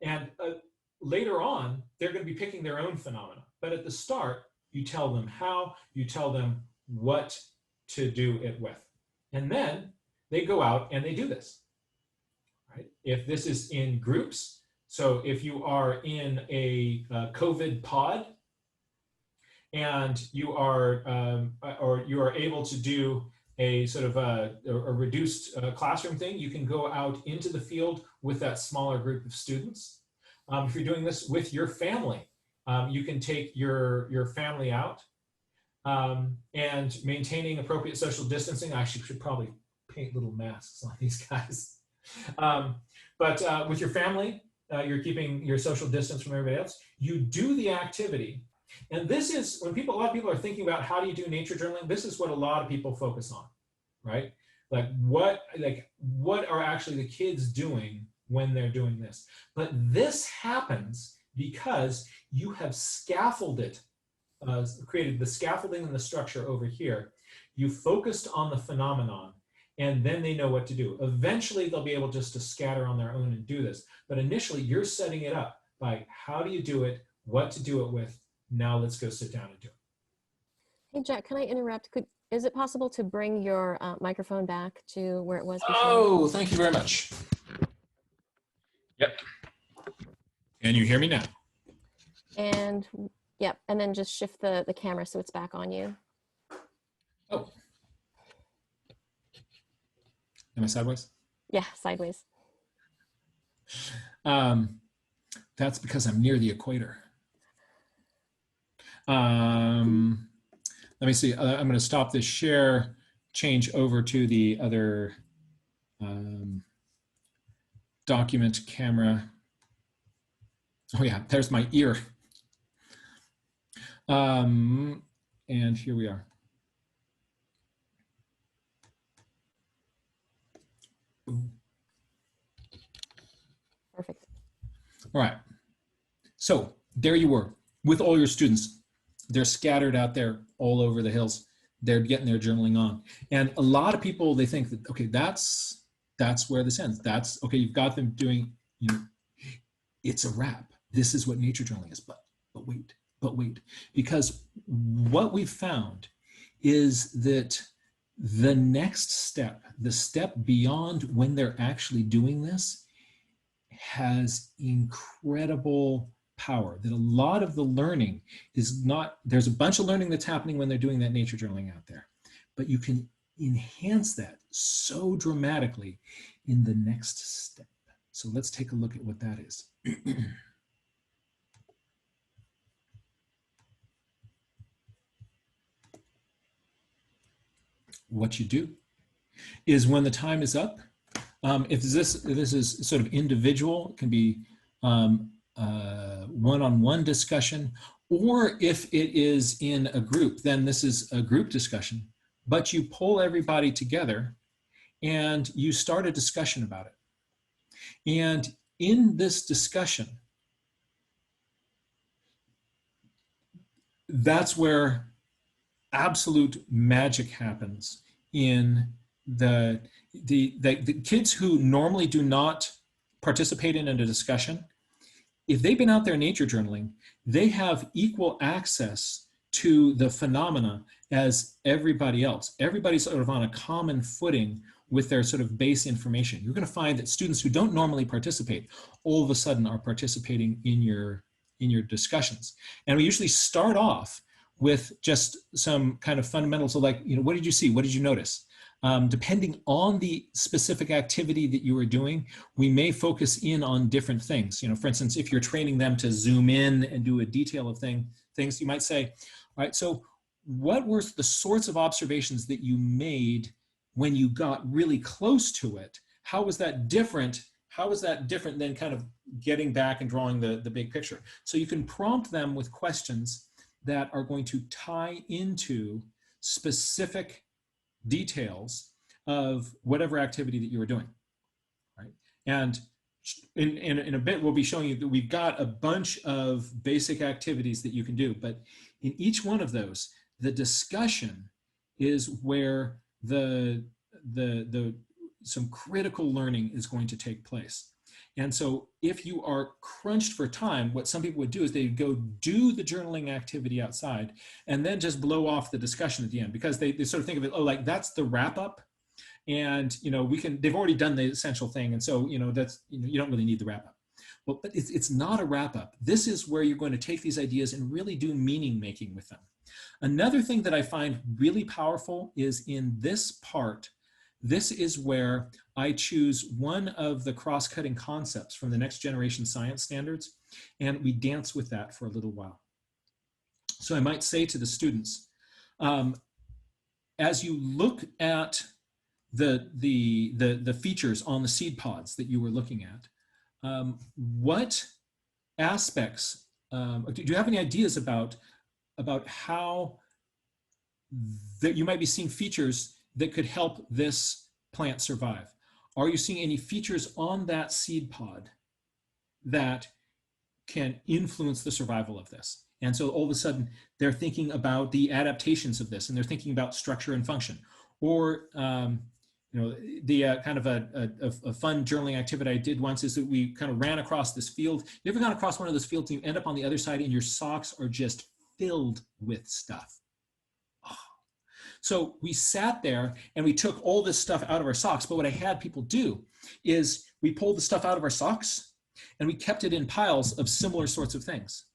And later on, they're going to be picking their own phenomena. But at the start, you tell them how, you tell them what to do it with. And then they go out and they do this, right? If this is in groups, so if you are in a COVID pod and you are able to do a sort of a reduced classroom thing, you can go out into the field with that smaller group of students. If you're doing this with your family, you can take your family out and maintaining appropriate social distancing. I actually should probably paint little masks on these guys. But with your family, you're keeping your social distance from everybody else. You do the activity. And this is when a lot of people are thinking about how do you do nature journaling, this is what a lot of people focus on, right? Like what are actually the kids doing when they're doing this? But this happens because you have scaffolded, created the scaffolding and the structure over here. You focused on the phenomenon, and then they know what to do. Eventually, they'll be able just to scatter on their own and do this. But initially, you're setting it up by how do you do it, what to do it with. Now let's go sit down and do it. Hey, Jack, can I interrupt? Is it possible to bring your microphone back to where it was before? Oh, thank you very much. Yep. Can you hear me now? And yep, and then just shift the camera so it's back on you. Oh. Am I sideways? Yeah, sideways. That's because I'm near the equator. Let me see. I'm going to stop this share, change over to the other document camera. Oh yeah, there's my ear. And here we are. Perfect. All right. So there you were with all your students. They're scattered out there all over the hills. They're getting their journaling on. And a lot of people, they think that, okay, that's where this ends. That's, okay, you've got them doing, it's a wrap. This is what nature journaling is. But wait. Because what we've found is that the next step, the step beyond when they're actually doing this, has incredible power. That a lot of the learning is not, there's a bunch of learning that's happening when they're doing that nature journaling out there, but you can enhance that so dramatically in the next step. So let's take a look at what that is. What you do is when the time is up, if this is sort of individual, it can be one-on-one discussion, or if it is in a group, then this is a group discussion, but you pull everybody together and you start a discussion about it. And in this discussion, that's where absolute magic happens in the kids who normally do not participate in a discussion. If they've been out there nature journaling, they have equal access to the phenomena as everybody else. Everybody's sort of on a common footing with their sort of base information. You're going to find that students who don't normally participate all of a sudden are participating in your discussions. And we usually start off with just some kind of fundamentals of like, what did you see? What did you notice? Depending on the specific activity that you are doing, we may focus in on different things. You know, for instance, if you're training them to zoom in and do a detail of things, you might say, all right, so what were the sorts of observations that you made when you got really close to it? How was that different? How is that different than kind of getting back and drawing the big picture? So you can prompt them with questions that are going to tie into specific details of whatever activity that you were doing, right? And in a bit, we'll be showing you that we've got a bunch of basic activities that you can do, but in each one of those, the discussion is where some critical learning is going to take place. And so if you are crunched for time, what some people would do is they'd go do the journaling activity outside and then just blow off the discussion at the end, because they sort of think of it, oh, like that's the wrap up. And, you know, they've already done the essential thing. And so, you know, that's, you know, you don't really need the wrap up. Well, but it's not a wrap up. This is where you're going to take these ideas and really do meaning making with them. Another thing that I find really powerful is in this part. This is where I choose one of the cross-cutting concepts from the next generation science standards, and we dance with that for a little while. So I might say to the students, as you look at the features on the seed pods that you were looking at, what aspects, do you have any ideas about how that you might be seeing features that could help this plant survive? Are you seeing any features on that seed pod that can influence the survival of this? And so all of a sudden they're thinking about the adaptations of this, and they're thinking about structure and function. Or you know, the kind of a fun journaling activity I did once is that we kind of ran across this field. You ever gone across one of those fields and you end up on the other side and your socks are just filled with stuff? So we sat there and we took all this stuff out of our socks. But what I had people do is we pulled the stuff out of our socks and we kept it in piles of similar sorts of things.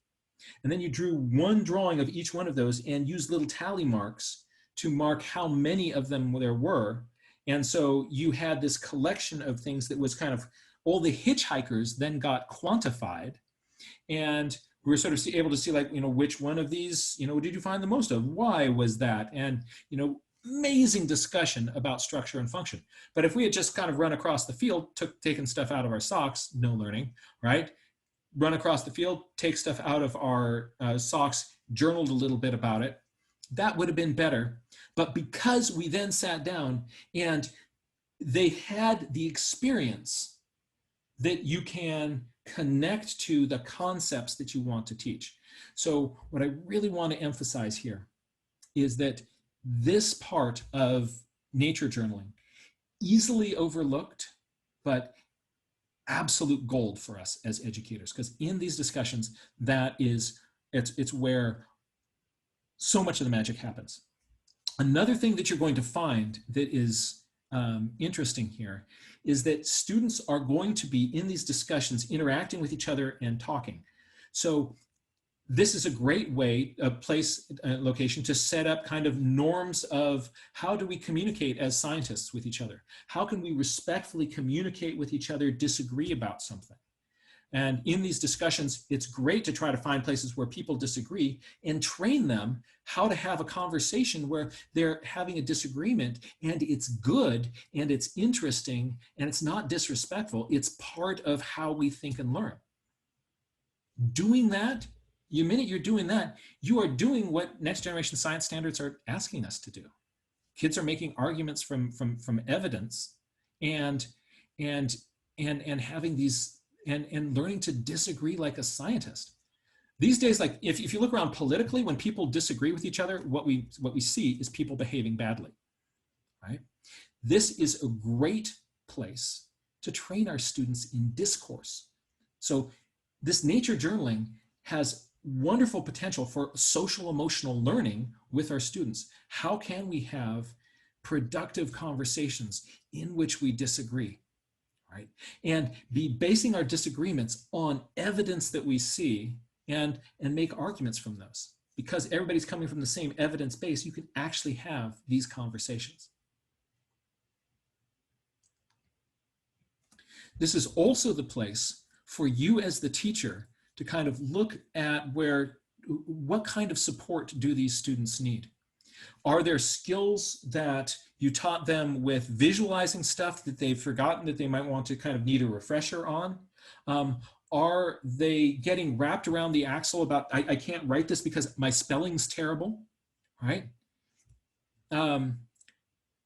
And then you drew one drawing of each one of those and used little tally marks to mark how many of them there were. And so you had this collection of things that was kind of all the hitchhikers then got quantified. And we were sort of able to see, like, you know, which one of these, you know, did you find the most of? Why was that? And, you know, amazing discussion about structure and function. But if we had just kind of run across the field, taken stuff out of our socks, no learning, right? Run across the field, take stuff out of our socks, journaled a little bit about it, that would have been better. But because we then sat down and they had the experience that you can connect to the concepts that you want to teach. So what I really want to emphasize here is that this part of nature journaling, easily overlooked, but absolute gold for us as educators, because in these discussions, it's where so much of the magic happens. Another thing that you're going to find that is interesting here is that students are going to be in these discussions interacting with each other and talking. So this is a great way, a place, a location to set up kind of norms of how do we communicate as scientists with each other? How can we respectfully communicate with each other, disagree about something? And in these discussions, it's great to try to find places where people disagree and train them how to have a conversation where they're having a disagreement and it's good and it's interesting and it's not disrespectful. It's part of how we think and learn. Doing that, the minute you're doing that, you are doing what next generation science standards are asking us to do. Kids are making arguments from evidence and having these and learning to disagree like a scientist. These days, like if you look around politically, when people disagree with each other, what we see is people behaving badly, right? This is a great place to train our students in discourse. So this nature journaling has wonderful potential for social emotional learning with our students. How can we have productive conversations in which we disagree? Right? And be basing our disagreements on evidence that we see and make arguments from those. Because everybody's coming from the same evidence base, you can actually have these conversations. this is also the place for you as the teacher to kind of look at what kind of support do these students need? Are there skills that you taught them with visualizing stuff that they've forgotten that they might want to kind of need a refresher on? Are they getting wrapped around the axle about, I can't write this because my spelling's terrible, right? You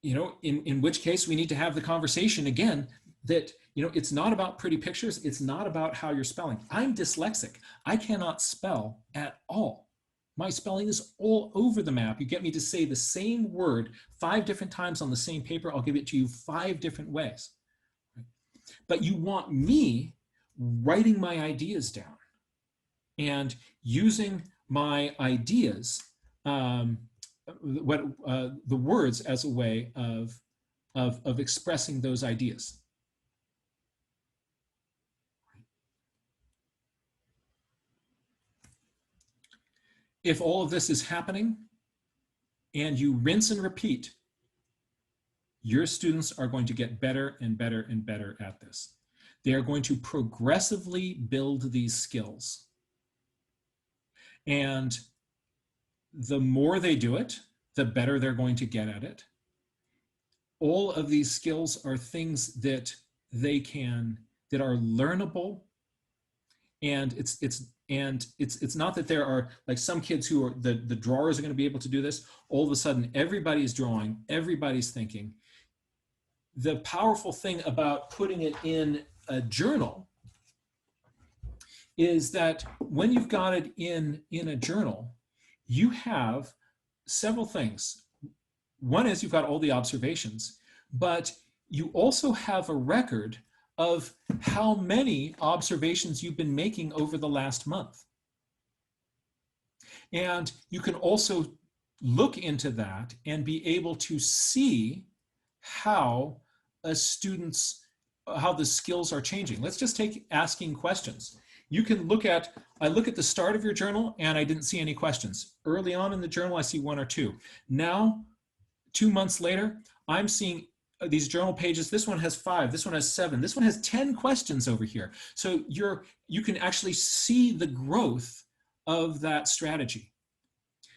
know, in which case we need to have the conversation again that, you know, it's not about pretty pictures. It's not about how you're spelling. I'm dyslexic. I cannot spell at all. My spelling is all over the map. You get me to say the same word 5 different times on the same paper, I'll give it to you 5 different ways. But you want me writing my ideas down and using my ideas, the words as a way of expressing those ideas. If all of this is happening and you rinse and repeat, your students are going to get better and better and better at this. They are going to progressively build these skills. And the more they do it, the better they're going to get at it. All of these skills are things that that are learnable. And it's not that there are like some kids who are the drawers are going to be able to do this. All of a sudden, everybody's drawing, everybody's thinking. The powerful thing about putting it in a journal is that when you've got it in a journal, you have several things. One is you've got all the observations, but you also have a record of how many observations you've been making over the last month. And you can also look into that and be able to see how the skills are changing. Let's just take asking questions. You can I look at the start of your journal and I didn't see any questions. Early on in the journal, I see 1 or 2. Now, 2 months later, I'm seeing these journal pages. This one has 5, this one has 7, this one has 10 questions over here. So you can actually see the growth of that strategy.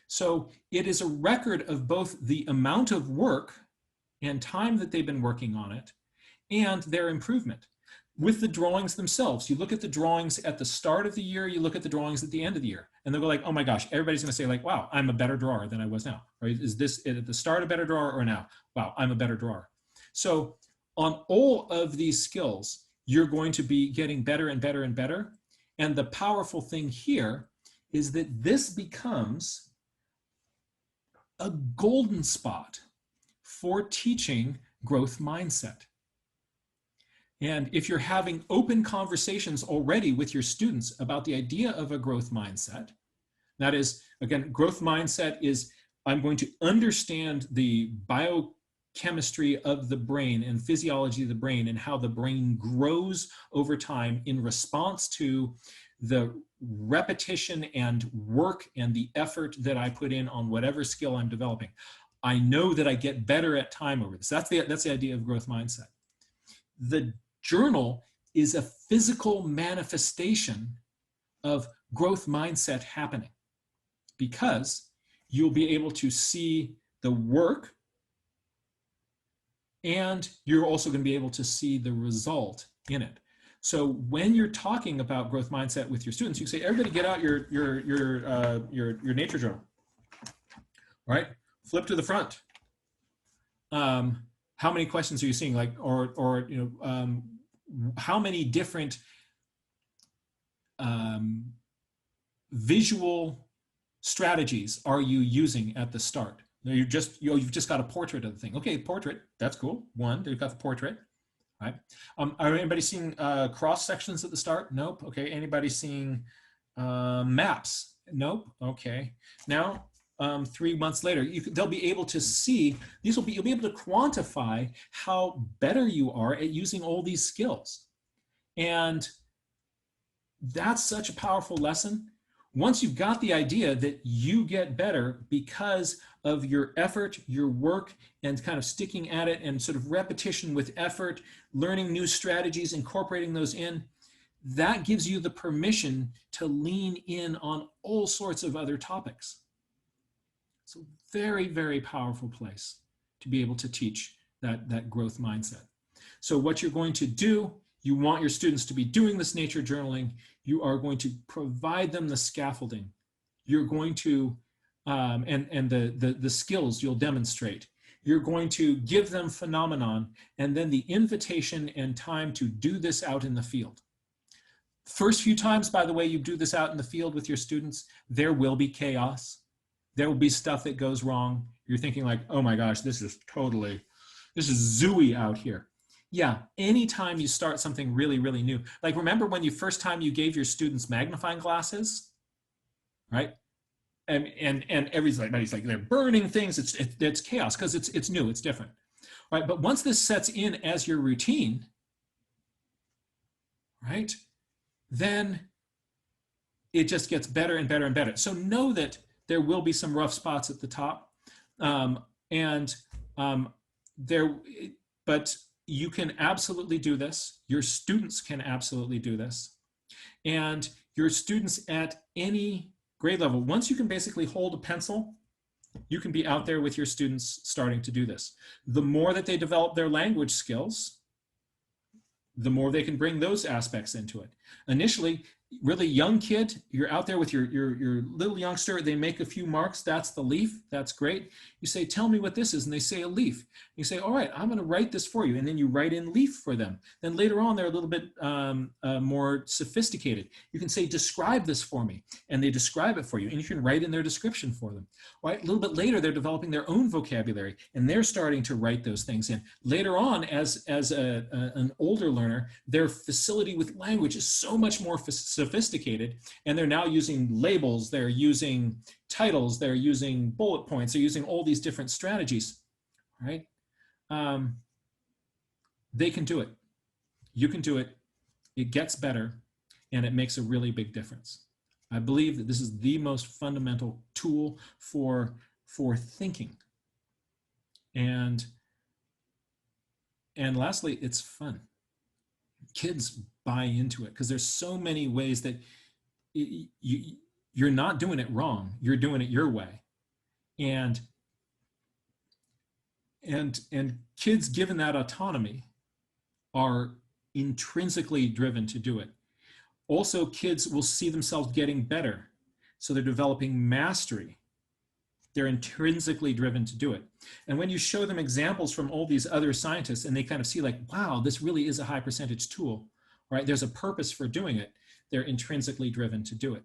So it is a record of both the amount of work and time that they've been working on it and their improvement. With the drawings themselves, you look at the drawings at the start of the year, you look at the drawings at the end of the year, and they'll go like, oh my gosh, everybody's gonna say like, wow, I'm a better drawer than I was now. Right? Is this at the start a better drawer or now? Wow, I'm a better drawer. So on all of these skills, you're going to be getting better and better and better. And the powerful thing here is that this becomes a golden spot for teaching growth mindset. And if you're having open conversations already with your students about the idea of a growth mindset, that is, again, growth mindset is I'm going to understand the biochemistry of the brain and physiology of the brain and how the brain grows over time in response to the repetition and work and the effort that I put in on whatever skill I'm developing. I know that I get better at time over this. That's the idea of growth mindset. The journal is a physical manifestation of growth mindset happening because you'll be able to see the work and you're also going to be able to see the result in it. So when you're talking about growth mindset with your students, you say, everybody get out your nature journal, right? Flip to the front. How many questions are you seeing? Like, or you know, how many different visual strategies are you using at the start? You've just got a portrait of the thing. Okay, portrait, that's cool. 1, you've got the portrait, right? Are anybody seeing cross sections at the start? Nope. Okay, anybody seeing maps? Nope. Okay. Now, 3 months later, they'll be able to see, you'll be able to quantify how better you are at using all these skills. And that's such a powerful lesson. Once you've got the idea that you get better because of your effort, your work, and kind of sticking at it and sort of repetition with effort, learning new strategies, incorporating those in, that gives you the permission to lean in on all sorts of other topics. It's a very, very powerful place to be able to teach that growth mindset. So what you're going to do, you want your students to be doing this nature journaling. You are going to provide them the scaffolding. You're going to, and the skills you'll demonstrate. You're going to give them phenomenon, and then the invitation and time to do this out in the field. First few times, by the way, you do this out in the field with your students, there will be chaos. There will be stuff that goes wrong. You're thinking like, oh my gosh, this is zooey out here. Yeah, anytime you start something really, really new, like remember when you first time you gave your students magnifying glasses, right? And everybody's like, they're burning things. It's chaos because it's new, it's different, right? But once this sets in as your routine, right, then it just gets better and better and better. So know that there will be some rough spots at the top, but you can absolutely do this. Your students can absolutely do this. And your students at any grade level, once you can basically hold a pencil, you can be out there with your students starting to do this. The more that they develop their language skills, the more they can bring those aspects into it. Initially, really young kid, you're out there with your little youngster, they make a few marks, that's the leaf, that's great. You say, tell me what this is, and they say a leaf. You say, all right, I'm gonna write this for you, and then you write in leaf for them. Then later on, they're a little bit more sophisticated. You can say, describe this for me, and they describe it for you, and you can write in their description for them. Right? A little bit later, they're developing their own vocabulary, and they're starting to write those things in. Later on, as an older learner, their facility with language is so much more sophisticated, and they're now using labels, they're using titles, they're using bullet points, they're using all these different strategies, right? They can do it. You can do it. It gets better, and it makes a really big difference. I believe that this is the most fundamental tool for thinking. And lastly, it's fun. Kids buy into it because there's so many ways that you're not doing it wrong. You're doing it your way. And kids given that autonomy are intrinsically driven to do it. Also, kids will see themselves getting better. So they're developing mastery. They're intrinsically driven to do it. And when you show them examples from all these other scientists and they kind of see like, wow, this really is a high percentage tool, right? There's a purpose for doing it. They're intrinsically driven to do it.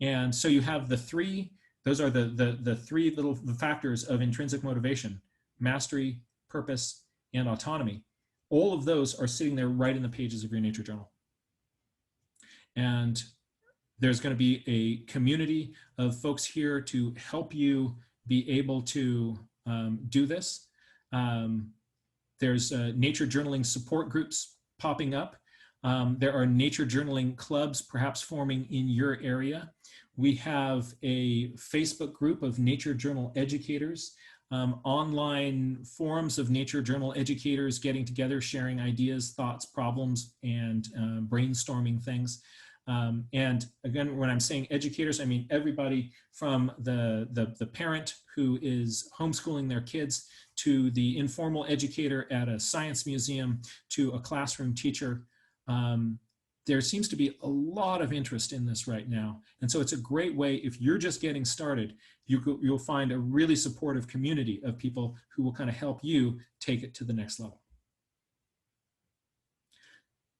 And so you have the three, those are the three little factors of intrinsic motivation: mastery, purpose, and autonomy. All of those are sitting there right in the pages of your nature journal. And there's going to be a community of folks here to help you be able to do this. There's nature journaling support groups popping up. There are nature journaling clubs perhaps forming in your area. We have a Facebook group of nature journal educators, online forums of nature journal educators getting together, sharing ideas, thoughts, problems, and brainstorming things. And again, when I'm saying educators, I mean everybody from the parent who is homeschooling their kids to the informal educator at a science museum to a classroom teacher. There seems to be a lot of interest in this right now. And so it's a great way, if you're just getting started, you'll find a really supportive community of people who will kind of help you take it to the next level.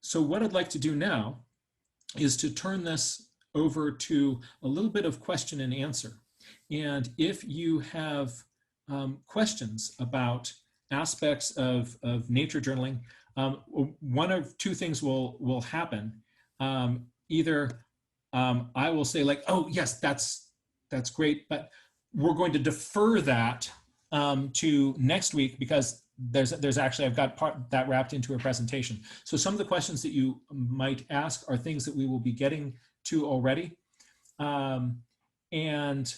So what I'd like to do now is to turn this over to a little bit of question and answer. And if you have questions about aspects of nature journaling, one of two things will happen. Either I will say like, oh yes, that's great, but we're going to defer that to next week because there's actually, I've got that wrapped into a presentation. So some of the questions that you might ask are things that we will be getting to already. and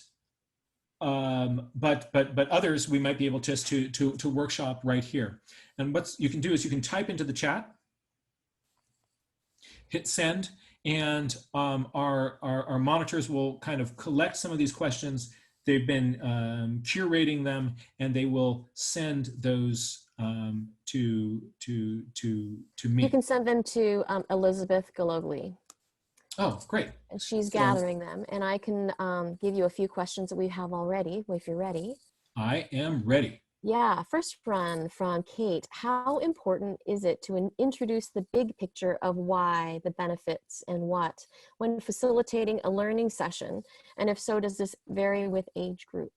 but others we might be able just to workshop right here. And what you can do is you can type into the chat, hit send, and our monitors will kind of collect some of these questions. They've been curating them, and they will send those to me. You can send them to Elizabeth Galogli. Oh, great. And she's gathering them. And I can give you a few questions that we have already, if you're ready. I am ready. Yeah, first one from Kate. How important is it to introduce the big picture of why, the benefits, and what when facilitating a learning session? And if so, does this vary with age group?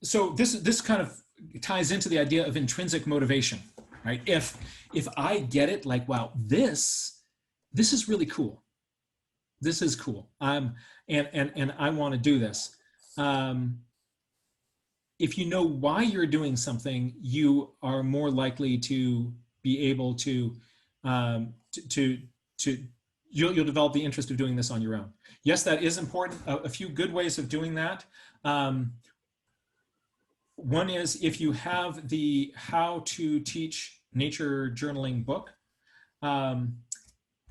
So this kind of ties into the idea of intrinsic motivation, right? If I get it, like, wow, this is really cool. This is cool. And I want to do this. If you know why you're doing something, you are more likely to be able to you'll develop the interest of doing this on your own. Yes, that is important. A few good ways of doing that. One is if you have the How to Teach Nature Journaling book.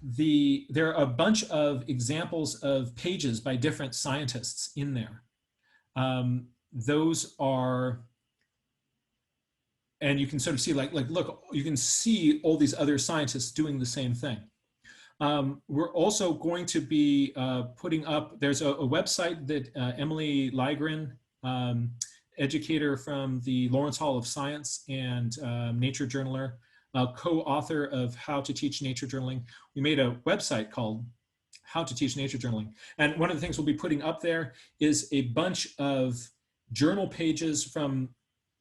There are a bunch of examples of pages by different scientists in there. Those are, and you can sort of see like look, you can see all these other scientists doing the same thing. We're also going to be putting up, there's a website that Emily Ligren, educator from the Lawrence Hall of Science and nature journaler, co-author of How to Teach Nature Journaling. We made a website called How to Teach Nature Journaling. And one of the things we'll be putting up there is a bunch of journal pages from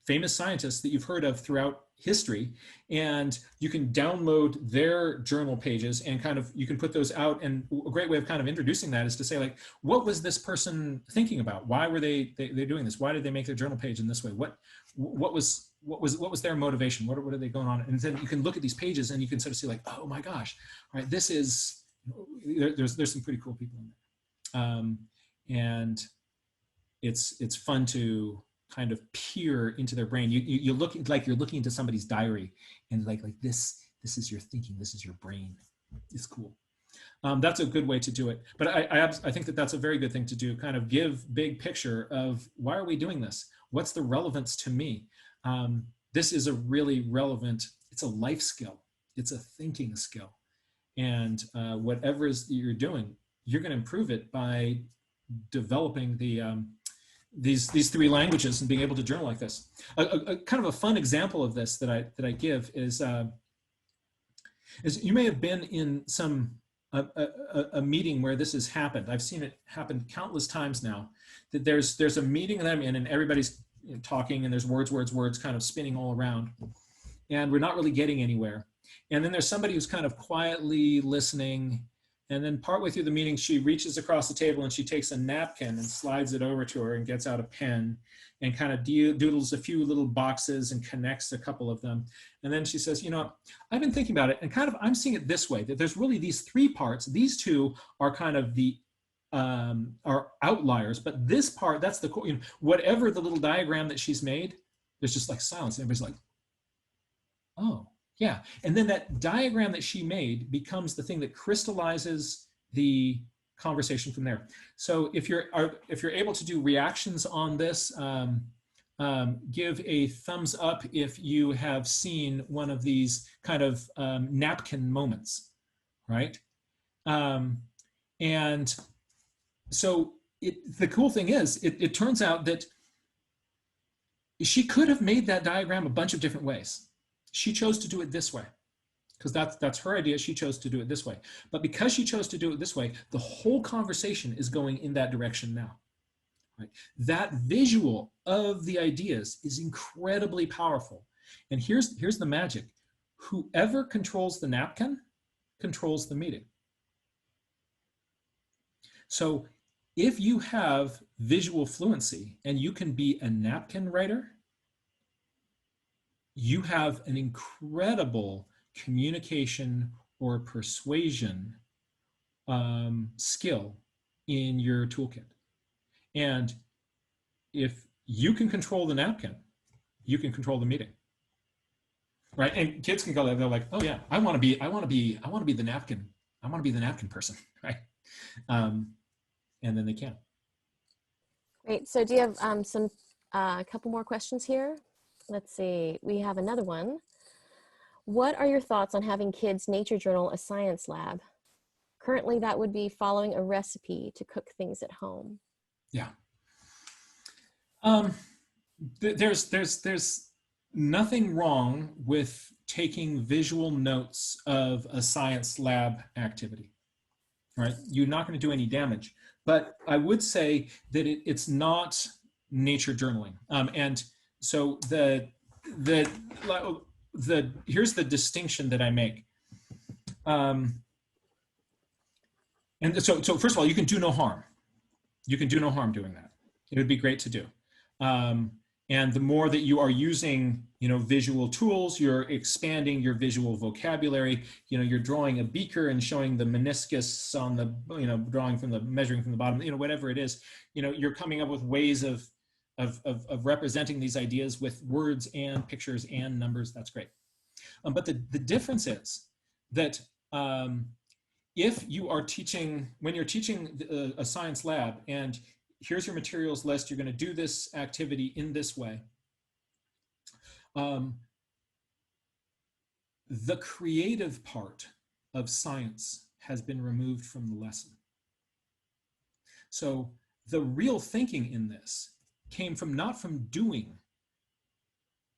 famous scientists that you've heard of throughout history. And you can download their journal pages and kind of, you can put those out. And a great way of kind of introducing that is to say, like, what was this person thinking about? Why were they doing this? Why did they make their journal page in this way? What was their motivation? What are they going on? And then you can look at these pages and you can sort of see like, oh my gosh, all right, this is, there's some pretty cool people in there. And it's fun to kind of peer into their brain. You look like you're looking into somebody's diary, and like this is your thinking, this is your brain. It's cool. That's a good way to do it. But I think that that's a very good thing to do. Kind of give big picture of why are we doing this? What's the relevance to me? This is a really relevant. It's a life skill. It's a thinking skill, and whatever you're doing, you're going to improve it by developing the these three languages and being able to journal like this. A kind of a fun example of this that I give is you may have been in a meeting where this has happened. I've seen it happen countless times now. That there's a meeting that I'm in and everybody's talking and there's words kind of spinning all around, and we're not really getting anywhere. And then there's somebody who's kind of quietly listening. And then partway through the meeting, she reaches across the table and she takes a napkin and slides it over to her and gets out a pen and kind of doodles a few little boxes and connects a couple of them. And then she says, you know, I've been thinking about it and kind of, I'm seeing it this way, that there's really these three parts. These two are kind of the, are outliers, but this part, that's the core, you know, whatever the little diagram that she's made, there's just like silence. Everybody's like, oh. Yeah, and then that diagram that she made becomes the thing that crystallizes the conversation from there. So if you're able to do reactions on this, give a thumbs up if you have seen one of these kind of napkin moments, right? And so the cool thing is, it turns out that she could have made that diagram a bunch of different ways. She chose to do it this way because that's her idea. She chose to do it this way. But because she chose to do it this way, the whole conversation is going in that direction now. Right? That visual of the ideas is incredibly powerful. And here's the magic. Whoever controls the napkin controls the meeting. So if you have visual fluency and you can be a napkin writer, you have an incredible communication or persuasion skill in your toolkit. And if you can control the napkin, you can control the meeting. Right? And kids can go there, they're like, oh yeah, I want to be the napkin. I want to be the napkin person, right? And then they can. Great. So do you have a couple more questions here? Let's see. We have another one. What are your thoughts on having kids nature journal a science lab? Currently, that would be following a recipe to cook things at home. Yeah. There's nothing wrong with taking visual notes of a science lab activity, right? You're not going to do any damage, but I would say that it's not nature journaling. And so here's the distinction that I make. And so first of all, you can do no harm. You can do no harm doing that. It would be great to do. And the more that you are using, visual tools, you're expanding your visual vocabulary. You're drawing a beaker and showing the meniscus on the, measuring from the bottom, whatever it is. You're coming up with ways of representing these ideas with words and pictures and numbers. That's great. But the difference is that if you are teaching, when you're teaching a science lab and here's your materials list, you're going to do this activity in this way. The creative part of science has been removed from the lesson. So the real thinking in this came from not from doing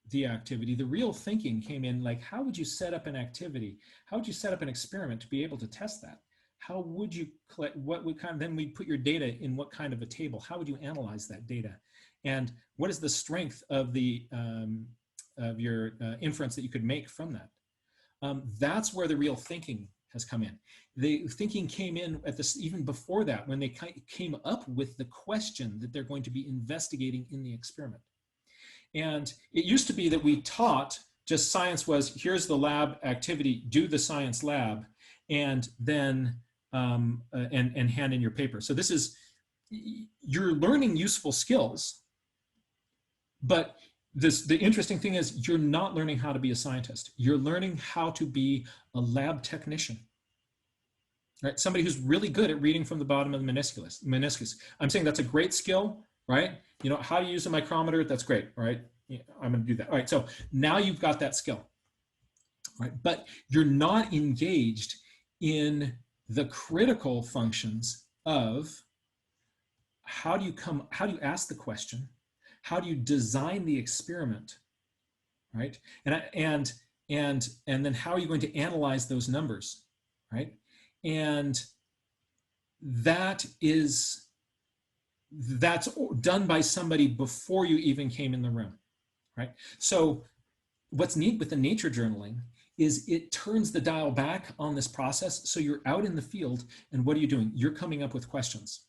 the activity. The real thinking came in like, how would you set up an activity? How would you set up an experiment to be able to test that? How would you collect, what would kind of, then we'd put your data in what kind of a table? How would you analyze that data? And what is the strength of the of your inference that you could make from that? That's where the real thinking has come in. The thinking came in at this, even before that, when they came up with the question that they're going to be investigating in the experiment. And it used to be that we taught just science was, here's the lab activity, do the science lab, and then and hand in your paper. So this is, you're learning useful skills, but the interesting thing is you're not learning how to be a scientist. You're learning how to be a lab technician, right? Somebody who's really good at reading from the bottom of the meniscus. I'm saying that's a great skill, right? How to use a micrometer, that's great, right? Yeah, I'm going to do that. All right, so now you've got that skill, right? But you're not engaged in the critical functions of how do you ask the question, how do you design the experiment, right? And then how are you going to analyze those numbers, right? And that's done by somebody before you even came in the room, right? So what's neat with the nature journaling is it turns the dial back on this process. So you're out in the field, and what are you doing? You're coming up with questions.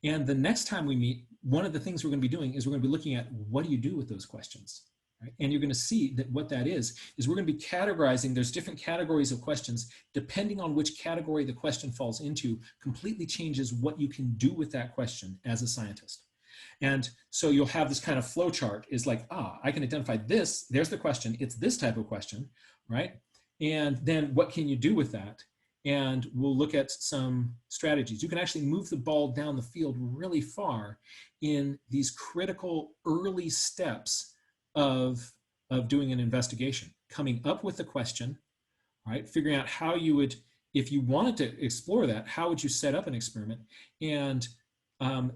And the next time we meet, one of the things we're going to be doing is we're going to be looking at what do you do with those questions, right? And you're going to see that what that is we're going to be categorizing. There's different categories of questions. Depending on which category the question falls into, completely changes what you can do with that question as a scientist. And so you'll have this kind of flow chart is like, I can identify this, there's the question, it's this type of question, right? And then what can you do with that? And we'll look at some strategies. You can actually move the ball down the field really far in these critical early steps of doing an investigation, coming up with the question, right? Figuring out how you would, if you wanted to explore that, how would you set up an experiment? And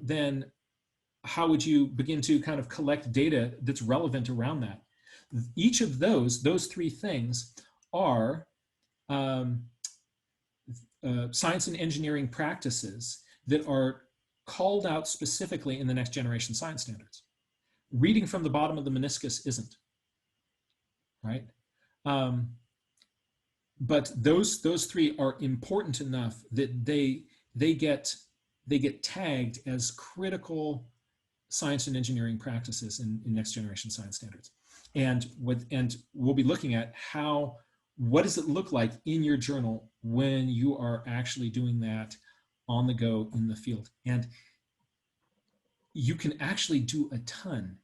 then how would you begin to kind of collect data that's relevant around that? Each of those three things are science and engineering practices that are called out specifically in the next generation science standards. Reading from the bottom of the meniscus isn't, right? But those three are important enough that they get tagged as critical science and engineering practices in next generation science standards. And we'll be looking at what does it look like in your journal when you are actually doing that on the go in the field. And you can actually do a ton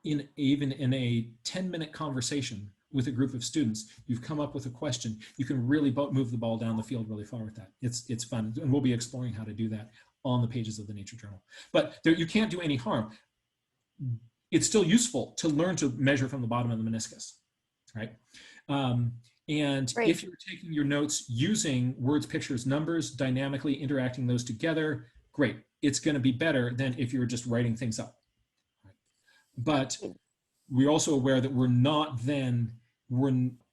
even in a 10-minute conversation with a group of students. You've come up with a question. You can really move the ball down the field really far with that. It's fun. And we'll be exploring how to do that on the pages of the Nature Journal. But you can't do any harm. It's still useful to learn to measure from the bottom of the meniscus, right? And Great. if you're taking your notes using words, pictures, numbers, dynamically interacting those together, great. It's going to be better than if you're just writing things up. Right? But we're also aware that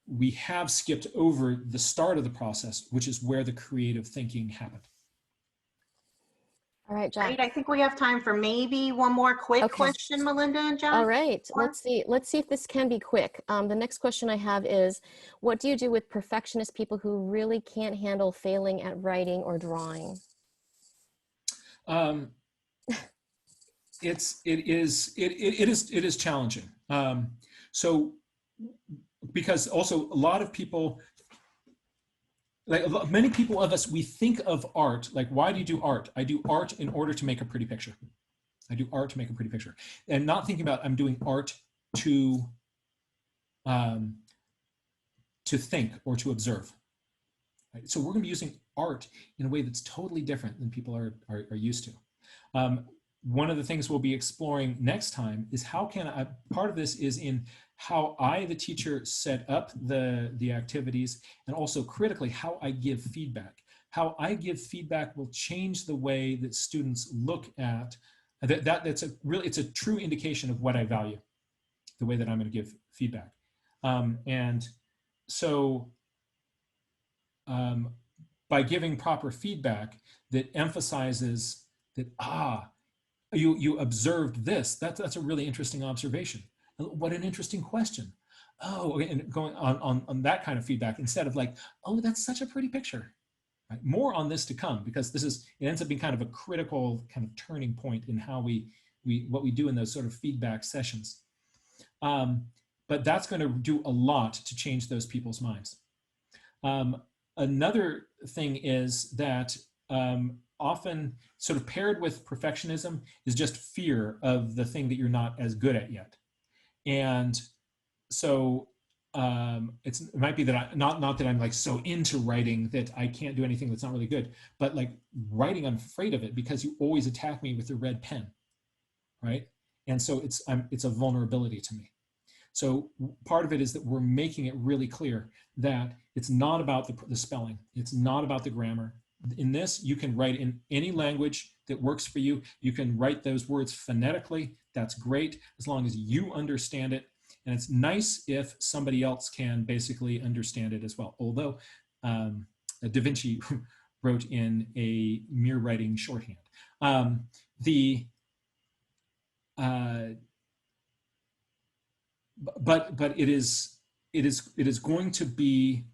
we have skipped over the start of the process, which is where the creative thinking happened. All right, Jack. Great. I think we have time for maybe one more quick question, Melinda and Jack. All right, let's see if this can be quick. The next question I have is, what do you do with perfectionist people who really can't handle failing at writing or drawing? It is challenging. So because also a lot of people, like many people of us, we think of art, like, why do you do art? I do art in order to make a pretty picture. I do art to make a pretty picture, and not thinking about I'm doing art to think or to observe. Right? So we're going to be using art in a way that's totally different than people are used to. One of the things we'll be exploring next time is how can I, part of this is in how I, the teacher, set up the activities, and also critically how I give feedback. How I give feedback will change the way that students look at it's a true indication of what I value, the way that I'm going to give feedback. And so by giving proper feedback that emphasizes that, you observed this, that's a really interesting observation. What an interesting question. Oh, and going on that kind of feedback instead of like, oh, that's such a pretty picture. Right? More on this to come, because it ends up being kind of a critical kind of turning point in how what we do in those sort of feedback sessions. But that's going to do a lot to change those people's minds. Another thing is that often sort of paired with perfectionism is just fear of the thing that you're not as good at yet. And so it might be that not that I'm like so into writing that I can't do anything that's not really good, but like writing, I'm afraid of it because you always attack me with the red pen, right? And so it's a vulnerability to me. So part of it is that we're making it really clear that it's not about the spelling. It's not about the grammar. In this, you can write in any language that works for you. You can write those words phonetically. That's great, as long as you understand it. And it's nice if somebody else can basically understand it as well. Although Da Vinci wrote in a mere writing shorthand. But it is going to be,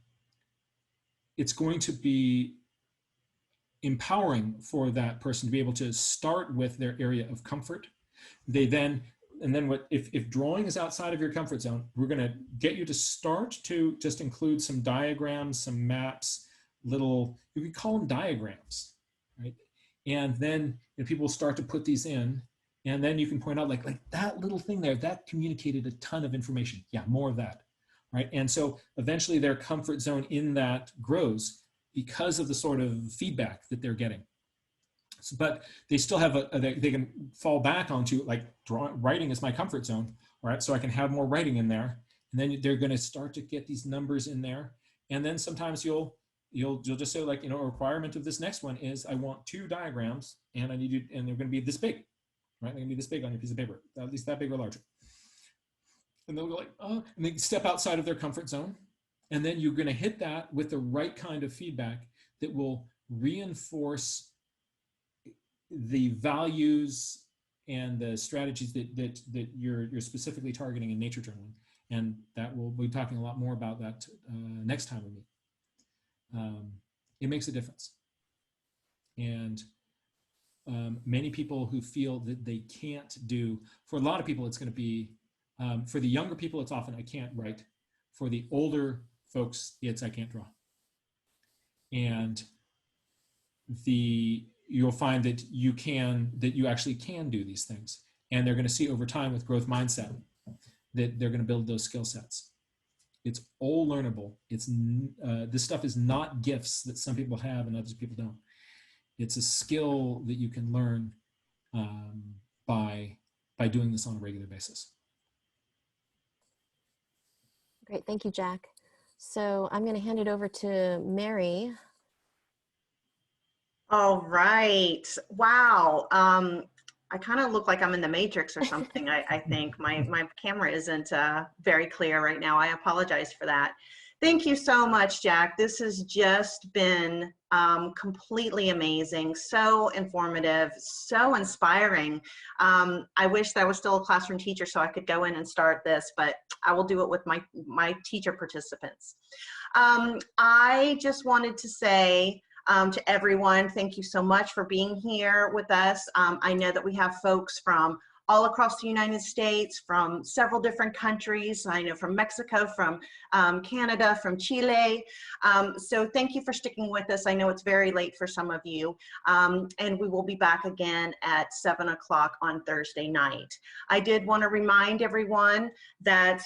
it's going to be empowering for that person to be able to start with their area of comfort. If drawing is outside of your comfort zone, we're going to get you to start to just include some diagrams, some maps, you can call them diagrams, right? And then people will start to put these in, and then you can point out like that little thing there, that communicated a ton of information. Yeah, more of that, right? And so eventually their comfort zone in that grows because of the sort of feedback that they're getting. So, but they still have they can fall back onto like writing is my comfort zone, right? So I can have more writing in there, and then they're going to start to get these numbers in there, and then sometimes you'll just say like, a requirement of this next one is I want 2 diagrams, and I need you, and they're going to be this big, right? They're going to be this big on your piece of paper, at least that big or larger. And they'll go like, oh, and they step outside of their comfort zone, and then you're going to hit that with the right kind of feedback that will reinforce the values and the strategies that you're specifically targeting in nature journaling. And that we'll be talking a lot more about that next time we meet. It makes a difference. And many people who feel that they can't do, for a lot of people, it's going to be, for the younger people, it's often I can't write. For the older folks, it's I can't draw. And you'll find that you actually can do these things. And they're going to see over time with growth mindset that they're going to build those skill sets. It's all learnable. This stuff is not gifts that some people have and other people don't. It's a skill that you can learn by doing this on a regular basis. Great, thank you, Jack. So I'm going to hand it over to Mary. All right. Wow. I kind of look like I'm in the Matrix or something. I think my camera isn't very clear right now. I apologize for that. Thank you so much, Jack. This has just been completely amazing, so informative, so inspiring. I wish that I was still a classroom teacher so I could go in and start this, but I will do it with my teacher participants. I just wanted to say, to everyone, thank you so much for being here with us. I know that we have folks from all across the United States, from several different countries. I know from Mexico, from Canada, from Chile. So thank you for sticking with us. I know it's very late for some of you. And we will be back again at 7 o'clock on Thursday night. I did want to remind everyone that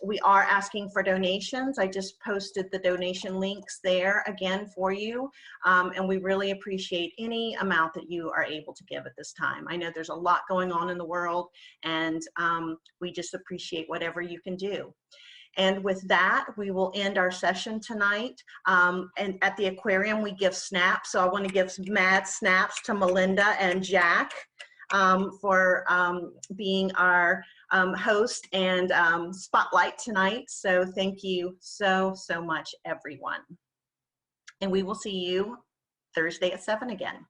we are asking for donations. I just posted the donation links there again for you. And we really appreciate any amount that you are able to give at this time. I know there's a lot going on in the world, and we just appreciate whatever you can do. And with that, we will end our session tonight. And at the aquarium, we give snaps. So I want to give some mad snaps to Melinda and Jack for being our host and spotlight tonight. So thank you so much, everyone. And we will see you Thursday at 7 again.